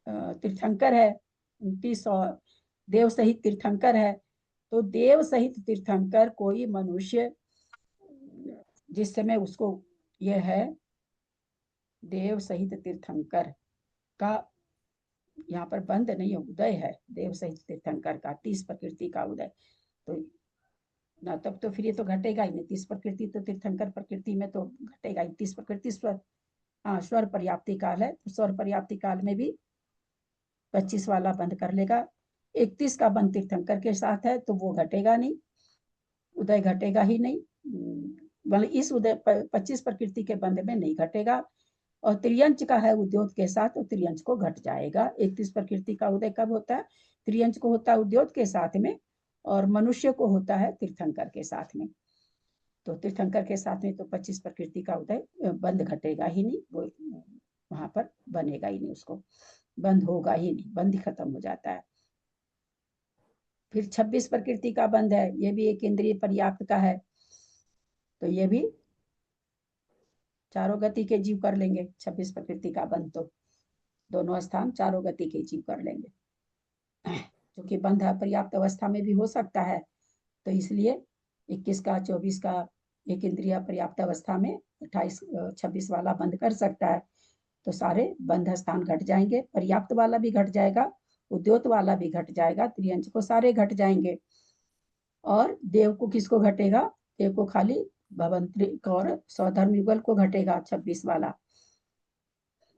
तीर्थंकर है, 29 और देव सहित तीर्थंकर है, तो देव सहित तीर्थंकर कोई मनुष्य जिस समय उसको यह है देव सहित तीर्थंकर का यहाँ पर बंद नहीं, उदय है देव सहित तीर्थंकर का 30 प्रकृति का उदय, तो ना तब तो फिर ये तो घटेगा ही नहीं। 30 प्रकृति तो तीर्थंकर प्रकृति में तो घटेगा ही। 30 प्रकृति स्वर, हाँ स्वर पर्याप्ति काल है, तो स्वर पर्याप्ति काल में भी 25 वाला बंद कर लेगा। 31 का बंद तीर्थंकर के साथ है तो वो घटेगा नहीं, उदय घटेगा ही नहीं, मतलब इस उदय 25 प्रकृति के बंद में नहीं घटेगा। और त्रियंच का है उद्योत के साथ, तो त्रियंच को घट जाएगा। 31 प्रकृति का उदय कब होता है? त्रियंच को होता है उद्योत के साथ में, और मनुष्य को होता है तीर्थंकर के साथ में। तो तीर्थंकर के साथ में तो 25 प्रकृति का उदय बंद घटेगा ही नहीं, वो वहां पर बनेगा ही नहीं, उसको बंद होगा ही नहीं, बंद ही खत्म हो जाता है। फिर 26 प्रकृति का बंद है, ये भी एक इंद्रिय पर्याप्त का है, तो ये भी चारों गति के जीव कर लेंगे। 26 प्रकृति का बंद तो दोनों स्थान चारों गति के जीव कर लेंगे, क्योंकि बंध पर्याप्त अवस्था में भी हो सकता है, तो इसलिए 21 का 24 का एक इंद्रिय पर्याप्त अवस्था में 26 वाला बंद कर सकता है, तो सारे बंध स्थान घट जाएंगे। पर्याप्त वाला भी घट जाएगा, उद्योत वाला भी घट जाएगा, त्रियंच को सारे घट जाएंगे। और देव को किसको घटेगा? देव को खाली भवंतरिक और स्वधर्म युगल को घटेगा 26 वाला।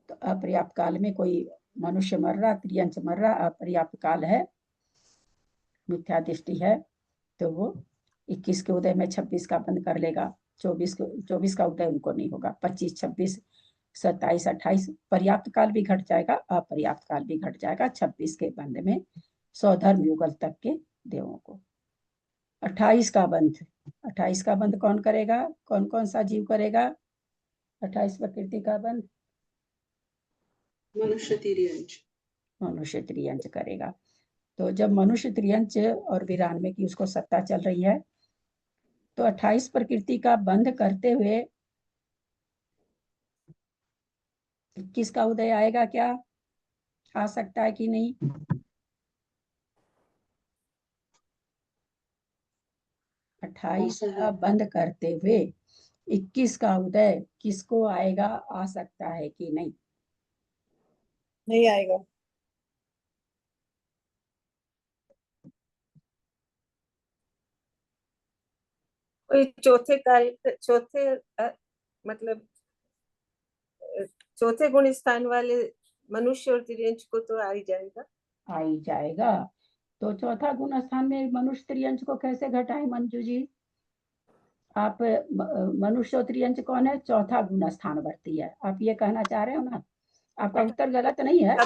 तो अपर्याप्त काल में कोई मनुष्य मर रहा, त्रियंच मर रहा, अपर्याप्त काल है, मिथ्या दृष्टि है, तो वो 21 के उदय में 26 का बंद कर लेगा। 24 का उदय उनको नहीं होगा। 25, 26, 27, 28 पर्याप्त काल भी घट जाएगा, अपर्याप्त काल भी घट जाएगा 26 के बंद में स्वधर्म युगल तक के देवों को। 28 का बंद, 28 का बंद कौन करेगा? कौन कौन सा जीव करेगा 28 प्रकृति का बंद? मनुष्य तिर्यंच, मनुष्य त्रियंच करेगा। तो जब मनुष्य त्रियंच और 92 की उसको सत्ता चल रही है, तो 28 प्रकृति का बंद करते हुए 21 का उदय आएगा क्या? आ सकता है कि नहीं? अट्ठाईस का बंद करते हुए 21 का उदय किसको आएगा? आ सकता है कि नहीं? नहीं आएगा। कोई मतलब चौथे गुण स्थान वाले मनुष्य और तिर्यंच को तो आ ही जाएगा। आ ही जाएगा। तो चौथा गुण स्थान में मनुष्य त्रियंच को कैसे घटाए मंजू जी? आप मनुष्य और त्रियंच कौन है? चौथा गुण स्थान वर्ती है, आप ये कहना चाह रहे हो ना? आपका उत्तर गलत नहीं है,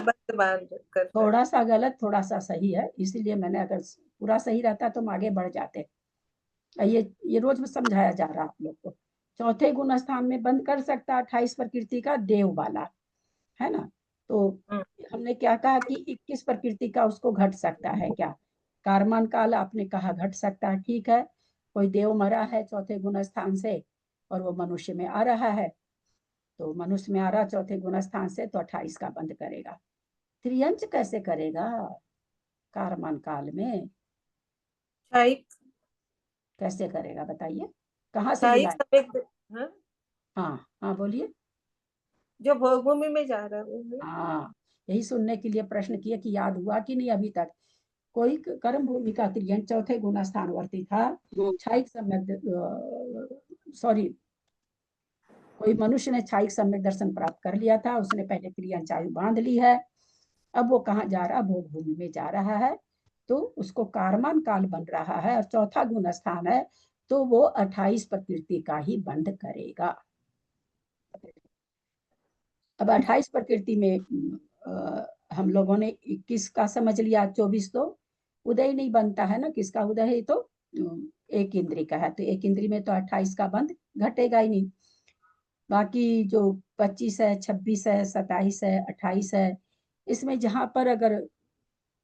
थोड़ा सा गलत थोड़ा सा सही है, इसीलिए मैंने, अगर पूरा सही रहता तो हम आगे बढ़ जाते। ये रोज समझाया जा रहा आप लोग को। चौथे गुण स्थान में बंद कर सकता है 28 प्रकृति का देव वाला, है ना। तो हमने क्या कहा कि 21 प्रकृति का उसको घट सकता है क्या, कारमान काल आपने कहा घट सकता है, ठीक है। कोई देव मरा है चौथे गुण स्थान से और वो मनुष्य में आ रहा है, तो मनुष्य में आ रहा चौथे गुण स्थान से, तो 28 का बंद करेगा। त्रियंच कैसे करेगा कारमान काल में, क्षयिक कैसे करेगा बताइए, कहाँ से क्षयिक मिलाए? समय, हाँ, हाँ हाँ बोलिए। जो भोग भूमि में जा रहा है वो। हाँ, यही सुनने के लिए प्रश्न किया कि याद हुआ कि नहीं अभी तक। कोई कर्म भूमि का त्रियंच चौथे गुण स्थानवर्ती था, क्षयिक सम्यक सॉरी, कोई मनुष्य ने क्षयिक सम्यक दर्शन प्राप्त कर लिया था, उसने पहले त्रियंच आयु बांध ली है, अब वो कहाँ जा रहा, भोग भूमि में जा रहा है, तो उसको कारमान काल बन रहा है और चौथा गुण स्थान है, तो वो 28 प्रकृति का ही बंध करेगा। अब 28 प्रकृति में हम लोगों ने 21 का समझ लिया, 24 तो उदय नहीं बनता है ना, किसका उदय है, तो एक इंद्री का है, तो एक इंद्री में तो 28 का बंध घटेगा ही नहीं। बाकी जो 25 है, 26 है, 27 है, 28 है, इसमें जहां पर अगर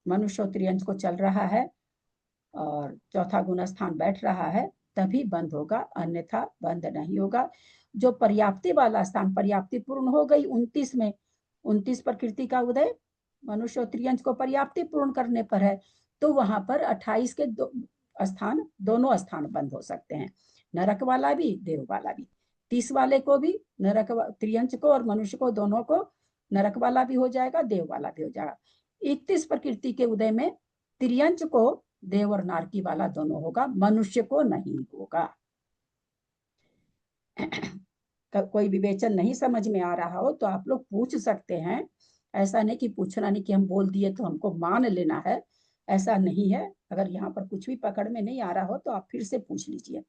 मनुष्य त्रियंच को चल रहा है और चौथा गुण स्थान बैठ रहा है तभी बंद होगा, अन्यथा बंद नहीं होगा। जो पर्याप्ति वाला स्थान, पर्याप्ति पूर्ण हो गई 29 में, 29 प्रकृति का उदय मनुष्य त्रियंच को पर्याप्ति पूर्ण करने पर है, तो वहां पर 28 के स्थान, दोनों स्थान बंद हो सकते हैं, नरक वाला भी देव वाला भी। 30 वाले को भी नरक, त्रियंच को और मनुष्य को दोनों को नरक वाला भी हो जाएगा, देव वाला भी हो जाएगा। 31 प्रकृति के उदय में त्रियंच को देव और नारकी वाला दोनों होगा, मनुष्य को नहीं होगा। कोई विवेचन नहीं समझ में आ रहा हो तो आप लोग पूछ सकते हैं, ऐसा नहीं कि पूछना नहीं कि हम बोल दिए तो हमको मान लेना है, ऐसा नहीं है। अगर यहाँ पर कुछ भी पकड़ में नहीं आ रहा हो तो आप फिर से पूछ लीजिए।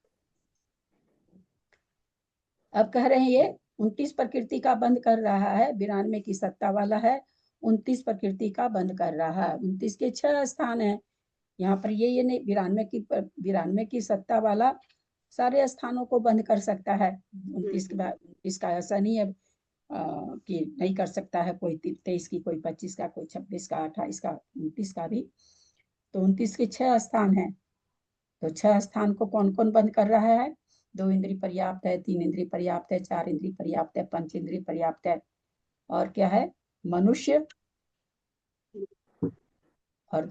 अब कह रहे हैं ये 29 प्रकृति का बंद कर रहा है, 92 की सत्ता वाला है, 29 प्रकृति का बंद कर रहा है। 29 के 6 स्थान है यहाँ पर, ये नहीं 92 की सत्ता वाला सारे स्थानों को बंद कर सकता है। 29 के बाद 29 का ऐसा नहीं है कि नहीं कर सकता है, कोई 23 की, कोई 25 का, कोई 26 का, 28 का, 29 का भी। तो 29 के 6 स्थान है, तो 6 स्थान को कौन कौन बंद कर रहा है? 2 इंद्री पर्याप्त है, 3 इंद्री पर्याप्त है, 4 इंद्री पर्याप्त है, 5 इंद्री पर्याप्त है, और क्या है? मनुष्य और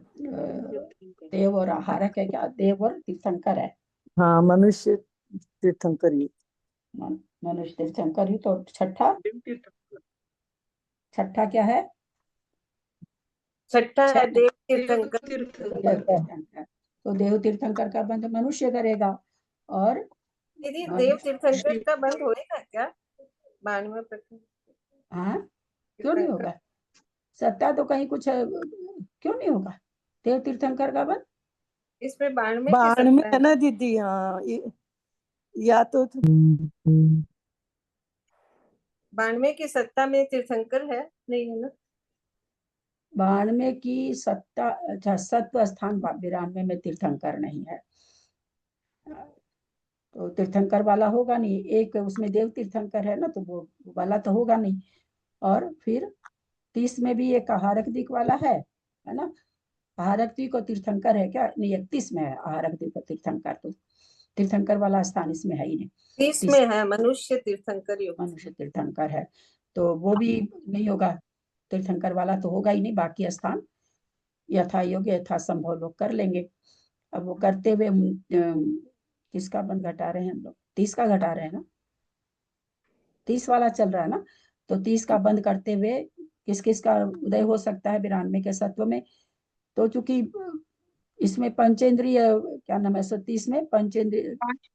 देव और आहारक है, क्या देव और तीर्थंकर है। हाँ, मनुष्य तीर्थंकर ही। मनुष्य तीर्थंकर ही। तो छठा क्या है? छठा है देव देव तीर्थंकर। तीर्थंकर। तो देव तीर्थंकर का बंध मनुष्य करेगा। और दीदी देव तीर्थंकर का बंद होएगा क्या 92 प्रकृति? हाँ, क्यों नहीं होगा? सत्ता तो कहीं कुछ क्यों नहीं होगा देव तीर्थंकर का बंध? इसमें 92 की बाण में सत्ता है है। ना दीदी, हाँ, या तो 92 की सत्ता में तीर्थंकर है नहीं, है ना? 92 की सत्ता, अच्छा, सत्व स्थान 92 में तीर्थंकर नहीं है, तो तीर्थंकर वाला होगा नहीं। एक उसमें देव तीर्थंकर है ना, तो वो वाला तो होगा नहीं। और फिर 30 में भी एक आहारक दिक वाला है ना? आहारक दिक और तीर्थंकर है क्या? नहीं, 31 में है आहारक दिक और तीर्थंकर, तो तीर्थंकर वाला स्थान इसमें है ही नहीं। 30 30 में है मनुष्य तीर्थंकर योग। मनुष्य तीर्थंकर है, तो वो भी नहीं होगा, तीर्थंकर वाला तो होगा ही नहीं। बाकी स्थान यथा योग्य यथा संभव लोग कर लेंगे। अब वो करते हुए किसका बंद घटा रहे हैं हम लोग? 30 का घटा रहे हैं ना, 30 वाला चल रहा है ना, तो 30 का बंद करते हुए किस किस का उदय हो सकता है 92 के सत्व में? तो चूंकि इसमें पंचेंद्रिय, क्या नाम है, 130 में पंचेंद्रिय,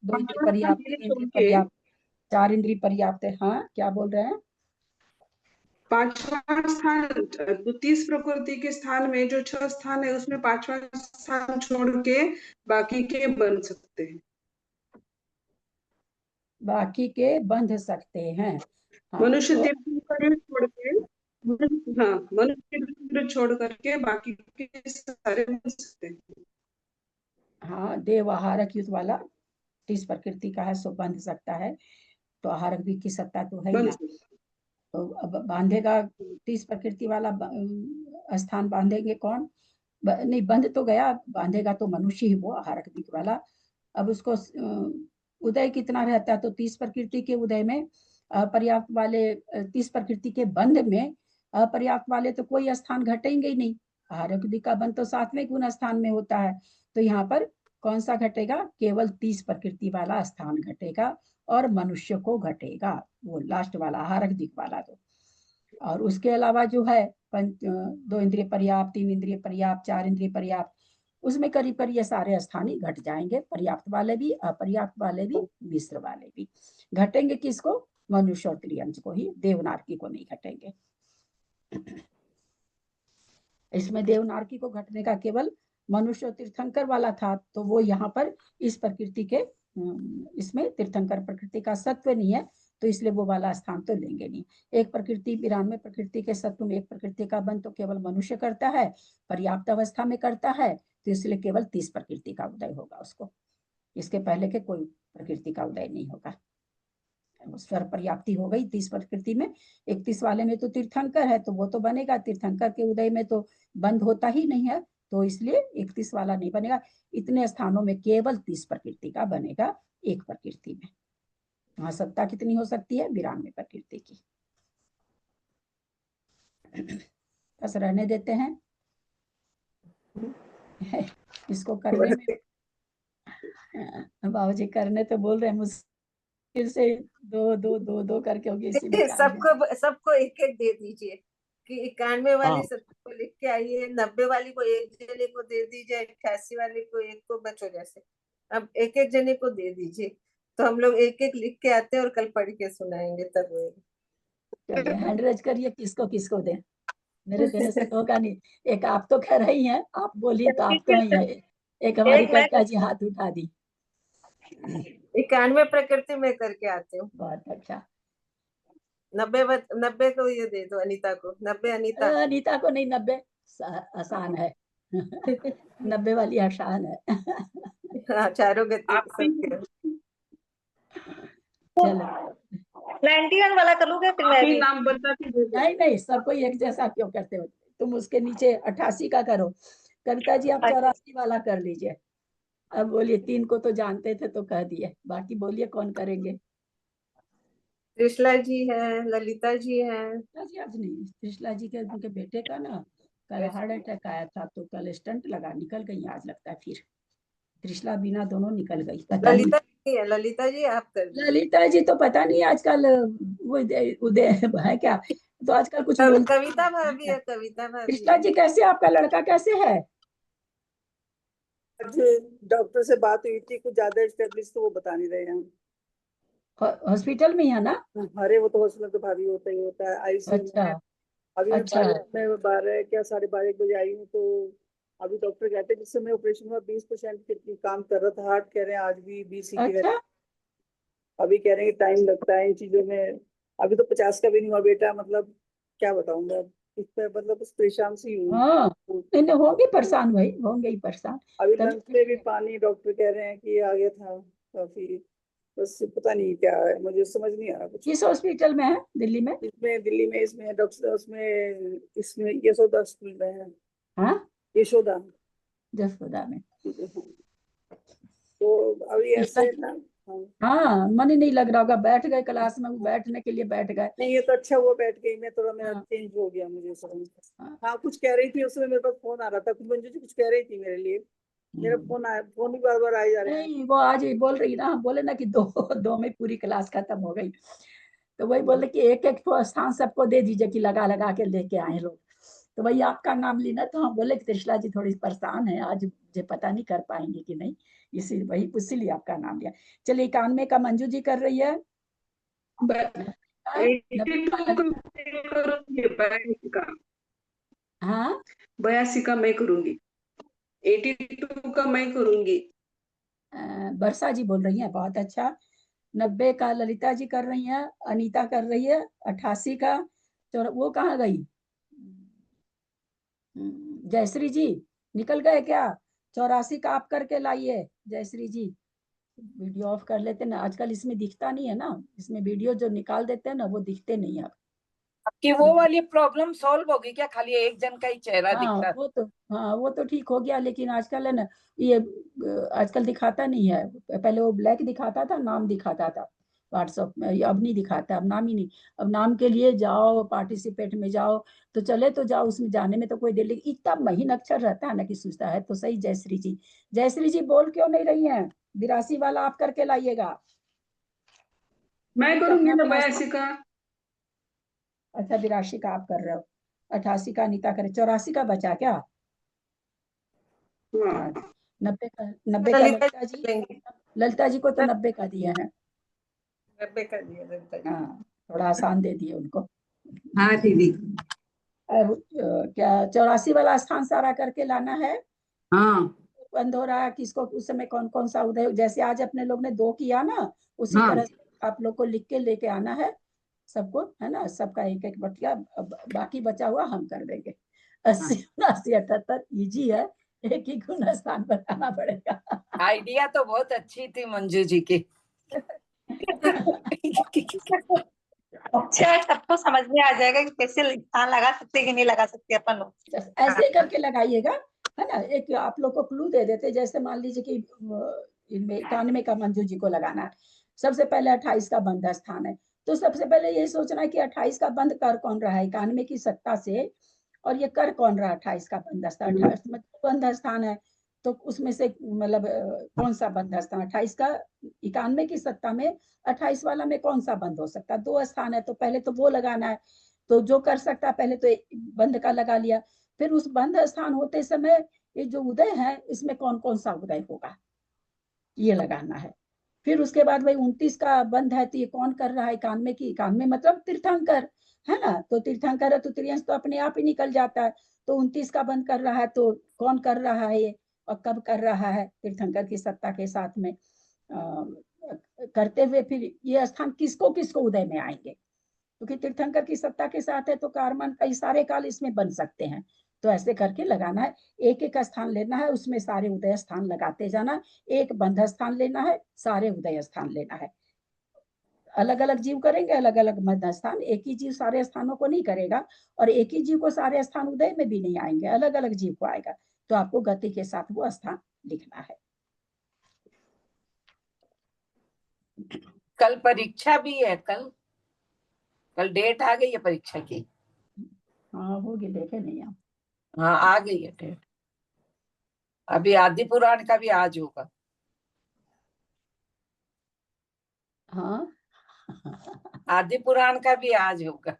2 इंद्रिय पर्याप्त, 3 इंद्रिय पर्याप्त, 4 इंद्रिय पर्याप्त है। हाँ, क्या बोल रहे हैं? 5वां स्थान 30 प्रकृति के स्थान में जो 6 स्थान है उसमें 5वां स्थान छोड़ के बाकी के बन सकते हैं। बाकी के बंध सकते हैं। हाँ, मनुष्य तो तीर्थंकर छोड़ के, हाँ, मनुष्य तीर्थंकर छोड़ करके बाकी के सारे बन सकते हैं। हाँ, देव आहारक युद्ध वाला 30 प्रकृति का है, सो बंध सकता है। तो आहारक दिक् की सत्ता तो है ही बंद ना। तो अब बांधेगा 30 प्रकृति वाला स्थान बांधेंगे कौन? नहीं, बंध तो गया, बांधेगा तो मनुष्य ही, वो आहारक दिक् वाला। अब उसको उदय कितना रहता है? तो 30 प्रकृति के उदय में अपर्याप्त वाले, 30 प्रकृति के बंध में अपर्याप्त वाले तो कोई स्थान घटेंगे ही नहीं। आहारक दिक् का बंध तो 7वें गुण स्थान में होता है, तो यहाँ पर कौन सा घटेगा? केवल 30 प्रकृति वाला स्थान घटेगा और मनुष्य को घटेगा, वो लास्ट वाला आहारक दिक् वाला। तो और उसके अलावा जो है 2 इंद्रिय पर्याप्त, 3 इंद्रिय पर्याप्त, 4 इंद्रिय पर्याप्त, उसमें करीब करीब ये सारे स्थान ही घट जाएंगे, पर्याप्त वाले भी, अपर्याप्त वाले भी, मिश्र वाले भी घटेंगे। किसको? मनुष्य और त्रियंज को ही, देवनारकी को नहीं घटेंगे। इसमें देवनारकी को घटने का केवल मनुष्य और तीर्थंकर वाला था, तो वो यहाँ पर इस प्रकृति के, इसमें तीर्थंकर प्रकृति का सत्व नहीं है, तो इसलिए वो वाला स्थान तो लेंगे नहीं। एक प्रकृति 92 प्रकृति के सत्व में एक प्रकृति का बंध तो केवल मनुष्य करता है, पर्याप्त अवस्था में करता है, तो इसलिए केवल 30 प्रकृति का उदय होगा उसको, इसके पहले के कोई प्रकृति का उदय नहीं होगा। स्वर पर्याप्ति हो गई 30 प्रकृति में। 31 वाले में तो तीर्थंकर है, तो वो तो बनेगा, तीर्थंकर के उदय में तो बंद होता ही नहीं है, तो इसलिए 31 वाला नहीं बनेगा। इतने स्थानों में केवल 30 प्रकृति का बनेगा एक प्रकृति में। वहां सत्ता कितनी हो सकती है? 92 प्रकृति की। बस रहने देते हैं इसको करने में। बाबूजी करने तो बोल रहे हैं, मुश्किल से दो करके होगी, इसी में सबको एक एक दे दीजिए कि 91 वाली हाँ। सबको लिख के आइए, 90 वाली को एक जने को दे दीजिए, 88 वाले को एक को, बच्चों जैसे अब एक एक जने को दे दीजिए, तो हम लोग एक एक लिख के आते हैं और कल पढ़ के सुनाएंगे तब होगा। चलिए हैंड रेज करिए, किसको किसको दें, मेरे देने से तो होगा नहीं। एक आप तो कह रही हैं, आप बोलिए तो आप तो ही है। एक हमारी कविता जी हाथ उठा दी। 91 प्रकृति में करके आते हूँ। बहुत अच्छा। 90 को ये दे दो अनीता को। 90 अनीता। अनीता को नहीं, 90 आसान है 90 वाली आसान है। हाँ, चारों गति सबके। चलो 91 वाला कर लूंगे फिर मैं आप ही भी। नाम बता के दे दो। नहीं नहीं, सबको एक जैसा क्यों करते हो तुम? उसके नीचे 88 का करो। कविता जी आप 84 वाला कर लीजिए। अब बोलिए, 3 को तो जानते थे तो कह दिए, बाकी बोलिए कौन करेंगे? त्रिशला जी है, ललिता जी है। जी आज नहीं, त्रिशला जी के उनके बेटे का ना कल हार्ट अटैक आया था, तो कल स्टंट लगा, निकल गई आज लगता है। फिर त्रिशला बीना दोनों निकल गई, पता नहीं। ललिता जी है, ललिता जी आप कर दीजिए। ललिता जी तो पता नहीं आजकल वो उदय है क्या, तो आजकल कुछ बोलते कविता भाभी है, कविता भाभी कृष्णा है। जी कैसे, आपका लड़का कैसे है? आज डॉक्टर से बात हुई थी, कुछ ज्यादा स्टेब्लिश तो वो बता नहीं रहे हैं। हॉस्पिटल में ही है ना? अरे वो तो हॉस्पिटल तो भाभी होता ही होता है, आईसीयू अच्छा में। अभी अच्छा। मैं 12 क्या 12:30 बजे आई हूँ, तो अभी डॉक्टर कहते हैं जिस समय ऑपरेशन हुआ 20% काम कर रहा था हार्ट, कह रहे हैं आज भी 20 की। अच्छा अभी कह रहे हैं टाइम लगता है इन चीजों में। अभी तो 50 का भी नहीं हुआ बेटा, मतलब क्या बताऊं मैं इस पे, मतलब बस परेशान सी हूँ। हाँ, नहीं होंगे परेशान भाई, होंगे ही परेशान। अभी तभी लंग्स में भी पानी डॉक्टर कह रहे हैं कि आ गया था काफी, बस पता नहीं क्या है, मुझे समझ नहीं आ रहा कुछ। किस हॉस्पिटल में है दिल्ली में? इसमें दिल्ली में इसमें डॉक्टर इसमें यशोदा स्कूल में है। हाँ यशोदा। जसोदा में। तो अभी ऐसे ना। हाँ, मन ही नहीं लग रहा होगा, बैठ गए क्लास में, वो बैठने के लिए बैठ गए। नहीं ये तो अच्छा हुआ बैठ गई मैं, थोड़ा मेरा हाँ। चेंज हो गया मुझे समझ। हाँ। हाँ कुछ कह रही थी उसमें, मेरे पास फोन आ रहा था, कुछ मंजू जी कुछ कह रही थी मेरे लिए। मेरा फोन आया, फोन भी बार बार आए जा रहे हैं। नहीं वो आज ही बोल रही ना, बोले ना कि दो में पूरी क्लास खत्म हो गई, तो वही बोले कि एक एक स्थान सबको दे दीजिए कि लगा लगा के लेके आए लोग। तो वही आपका नाम ली ना, तो हम बोले कि त्रिशला जी थोड़ी परेशान है आज, मुझे पता नहीं कर पाएंगे कि नहीं, इसी वही इसीलिए आपका नाम लिया। चलिए 91 का मंजू जी कर रही है। 82 का मैं करूंगी। 82 का मैं करूंगी। वर्षा जी बोल रही हैं, बहुत अच्छा। 90 का ललिता जी कर रही हैं, अनीता कर रही है। 88 का वो कहाँ गई? जयश्री जी निकल गए क्या? 84 का आप करके लाइए जयश्री जी। वीडियो ऑफ कर लेते ना, आजकल इसमें दिखता नहीं है ना, इसमें वीडियो जो निकाल देते हैं ना वो दिखते नहीं अब। कि वो वाली प्रॉब्लम सॉल्व होगी क्या, खाली एक जन का ही चेहरा दिखता है? हाँ वो तो ठीक हो गया, लेकिन आजकल है ना ये आजकल दिखाता नहीं है। पहले वो ब्लैक दिखाता था, नाम दिखाता था व्हाट्सएप में, ये अब नहीं दिखाता, अब नाम ही नहीं। अब नाम के लिए जाओ, पार्टिसिपेट में जाओ तो चले तो जाओ, उसमें जाने में तो कोई देर, लेकिन इतना महीन अक्षर रहता है ना कि सोचता है। तो सही जयश्री जी, जयश्री जी बोल क्यों नहीं रही हैं? 82 वाला आप करके लाइएगा। मैं ठीक, करूंगी अपना ना अपना 82 का। अच्छा 82 का आप कर रहे हो, 88 का अनीता करे, 84 का बचा क्या? हाँ, 90 का, 90 का ललिता ललिता जी जी, लेंगे। ललिता जी को तो 90 का दिए हैं। 90 का दिया ललिता जी। हाँ थोड़ा आसान दे दिए उनको। हाँ दीदी। अब क्या 84 वाला स्थान सारा करके लाना है? हाँ बंद हो रहा है किसको, उस समय कौन कौन सा उदय, जैसे आज अपने लोग ने 2 किया ना, उसी हाँ तरह से आप लोग को लिख के लेके आना है सबको, है ना? सबका एक एक बटिया, बाकी बचा हुआ हम कर देंगे। 80 79 78 इजी है, एक ही गुण स्थान बताना पड़ेगा। आइडिया तो बहुत अच्छी थी मंजू जी की। अच्छा, सबको समझ में आ जाएगा कि कैसे स्थान लगा सकते हैं कि नहीं लगा सकते अपन लोग। ऐसे करके लगाइएगा, है ना? एक आप लोग को क्लू दे देते, जैसे मान लीजिए कि इनमें 91 का मंजू जी को लगाना है, सबसे पहले 28 का बंद स्थान है, तो सबसे पहले यही सोचना है कि 28 का बंद कर कौन रहा है 91 की सत्ता से, और ये कर कौन रहा है 28 का बंद स्थान। 28 में बंद स्थान है, तो उसमें से मतलब कौन सा बंद स्थान 28 का, 91 की सत्ता में 28 वाला में कौन सा बंद हो सकता है? 2 स्थान है, तो पहले तो वो लगाना है। तो जो कर सकता है पहले तो बंद का लगा लिया, फिर उस बंद स्थान होते समय ये जो उदय है इसमें कौन कौन सा उदय होगा ये लगाना है। फिर उसके बाद भाई 29 का बंद है, तो ये कौन कर रहा है 91 की, 91 मतलब तीर्थंकर, है ना? तो तीर्थंकर है तो त्रियंश तो अपने आप ही निकल जाता है, तो 29 का बंद कर रहा है तो कौन कर रहा है ये, और कब कर रहा है तीर्थंकर की सत्ता के साथ में करते हुए, फिर ये स्थान किसको किसको उदय में आएंगे, क्योंकि तीर्थंकर की सत्ता के साथ है तो कारमान कई सारे काल इसमें बन सकते हैं। तो ऐसे करके लगाना है, एक एक स्थान लेना है, उसमें सारे उदय स्थान लगाते जाना, एक बंध स्थान लेना है, सारे उदय स्थान लेना है। अलग अलग जीव करेंगे, अलग अलग मध्य स्थान, एक ही जीव सारे स्थानों को नहीं करेगा, और एक ही जीव को सारे स्थान उदय में भी नहीं आएंगे, अलग अलग जीव को आएगा, तो आपको गति के साथ वो स्थान लिखना है। कल परीक्षा भी है, कल डेट आ गई है परीक्षा की। हाँ होगी, देखे नहीं आप? हाँ आ गई है डेट। अभी आदि पुराण का भी आज होगा। हाँ आदि पुराण का भी आज होगा।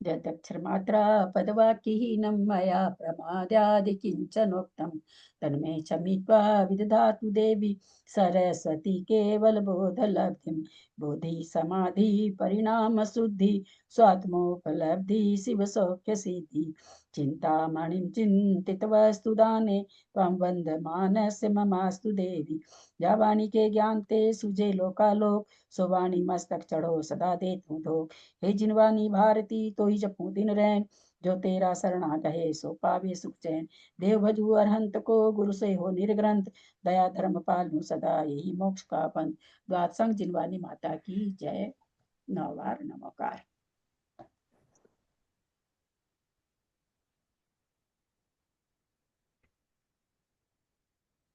यदक्षरमात्रा पदवाक्यहीनं मया प्रमादादि किञ्चनोक्तं तन्मे क्षमित्वा विदधातु देवी सरस्वती केवलबोधलब्धिं। बोधि समाधि परिणाम शुद्धि स्वात्मोपलब्धि शिवसौख्यसिद्धि। चिन्तामणिं चिन्तितवस्तु दाने त्वां वन्दमानस्य ममास्तु देवी। या वाणी के ज्ञान ते सुजे लोकालोक, सो वाणी मस्तक चढ़ो सदा दे तू धो। हे जिनवानी भारती तो ही जपू दिन रैन, जो तेरा शरणा गहे सो पावे सुख चैन। देव भजू अरहंत को गुरु से हो निर्ग्रंथ, दया धर्म पालू सदा यही मोक्ष का पंथ। द्वादशंग जिनवानी माता की जय। 9 बार नमोकार।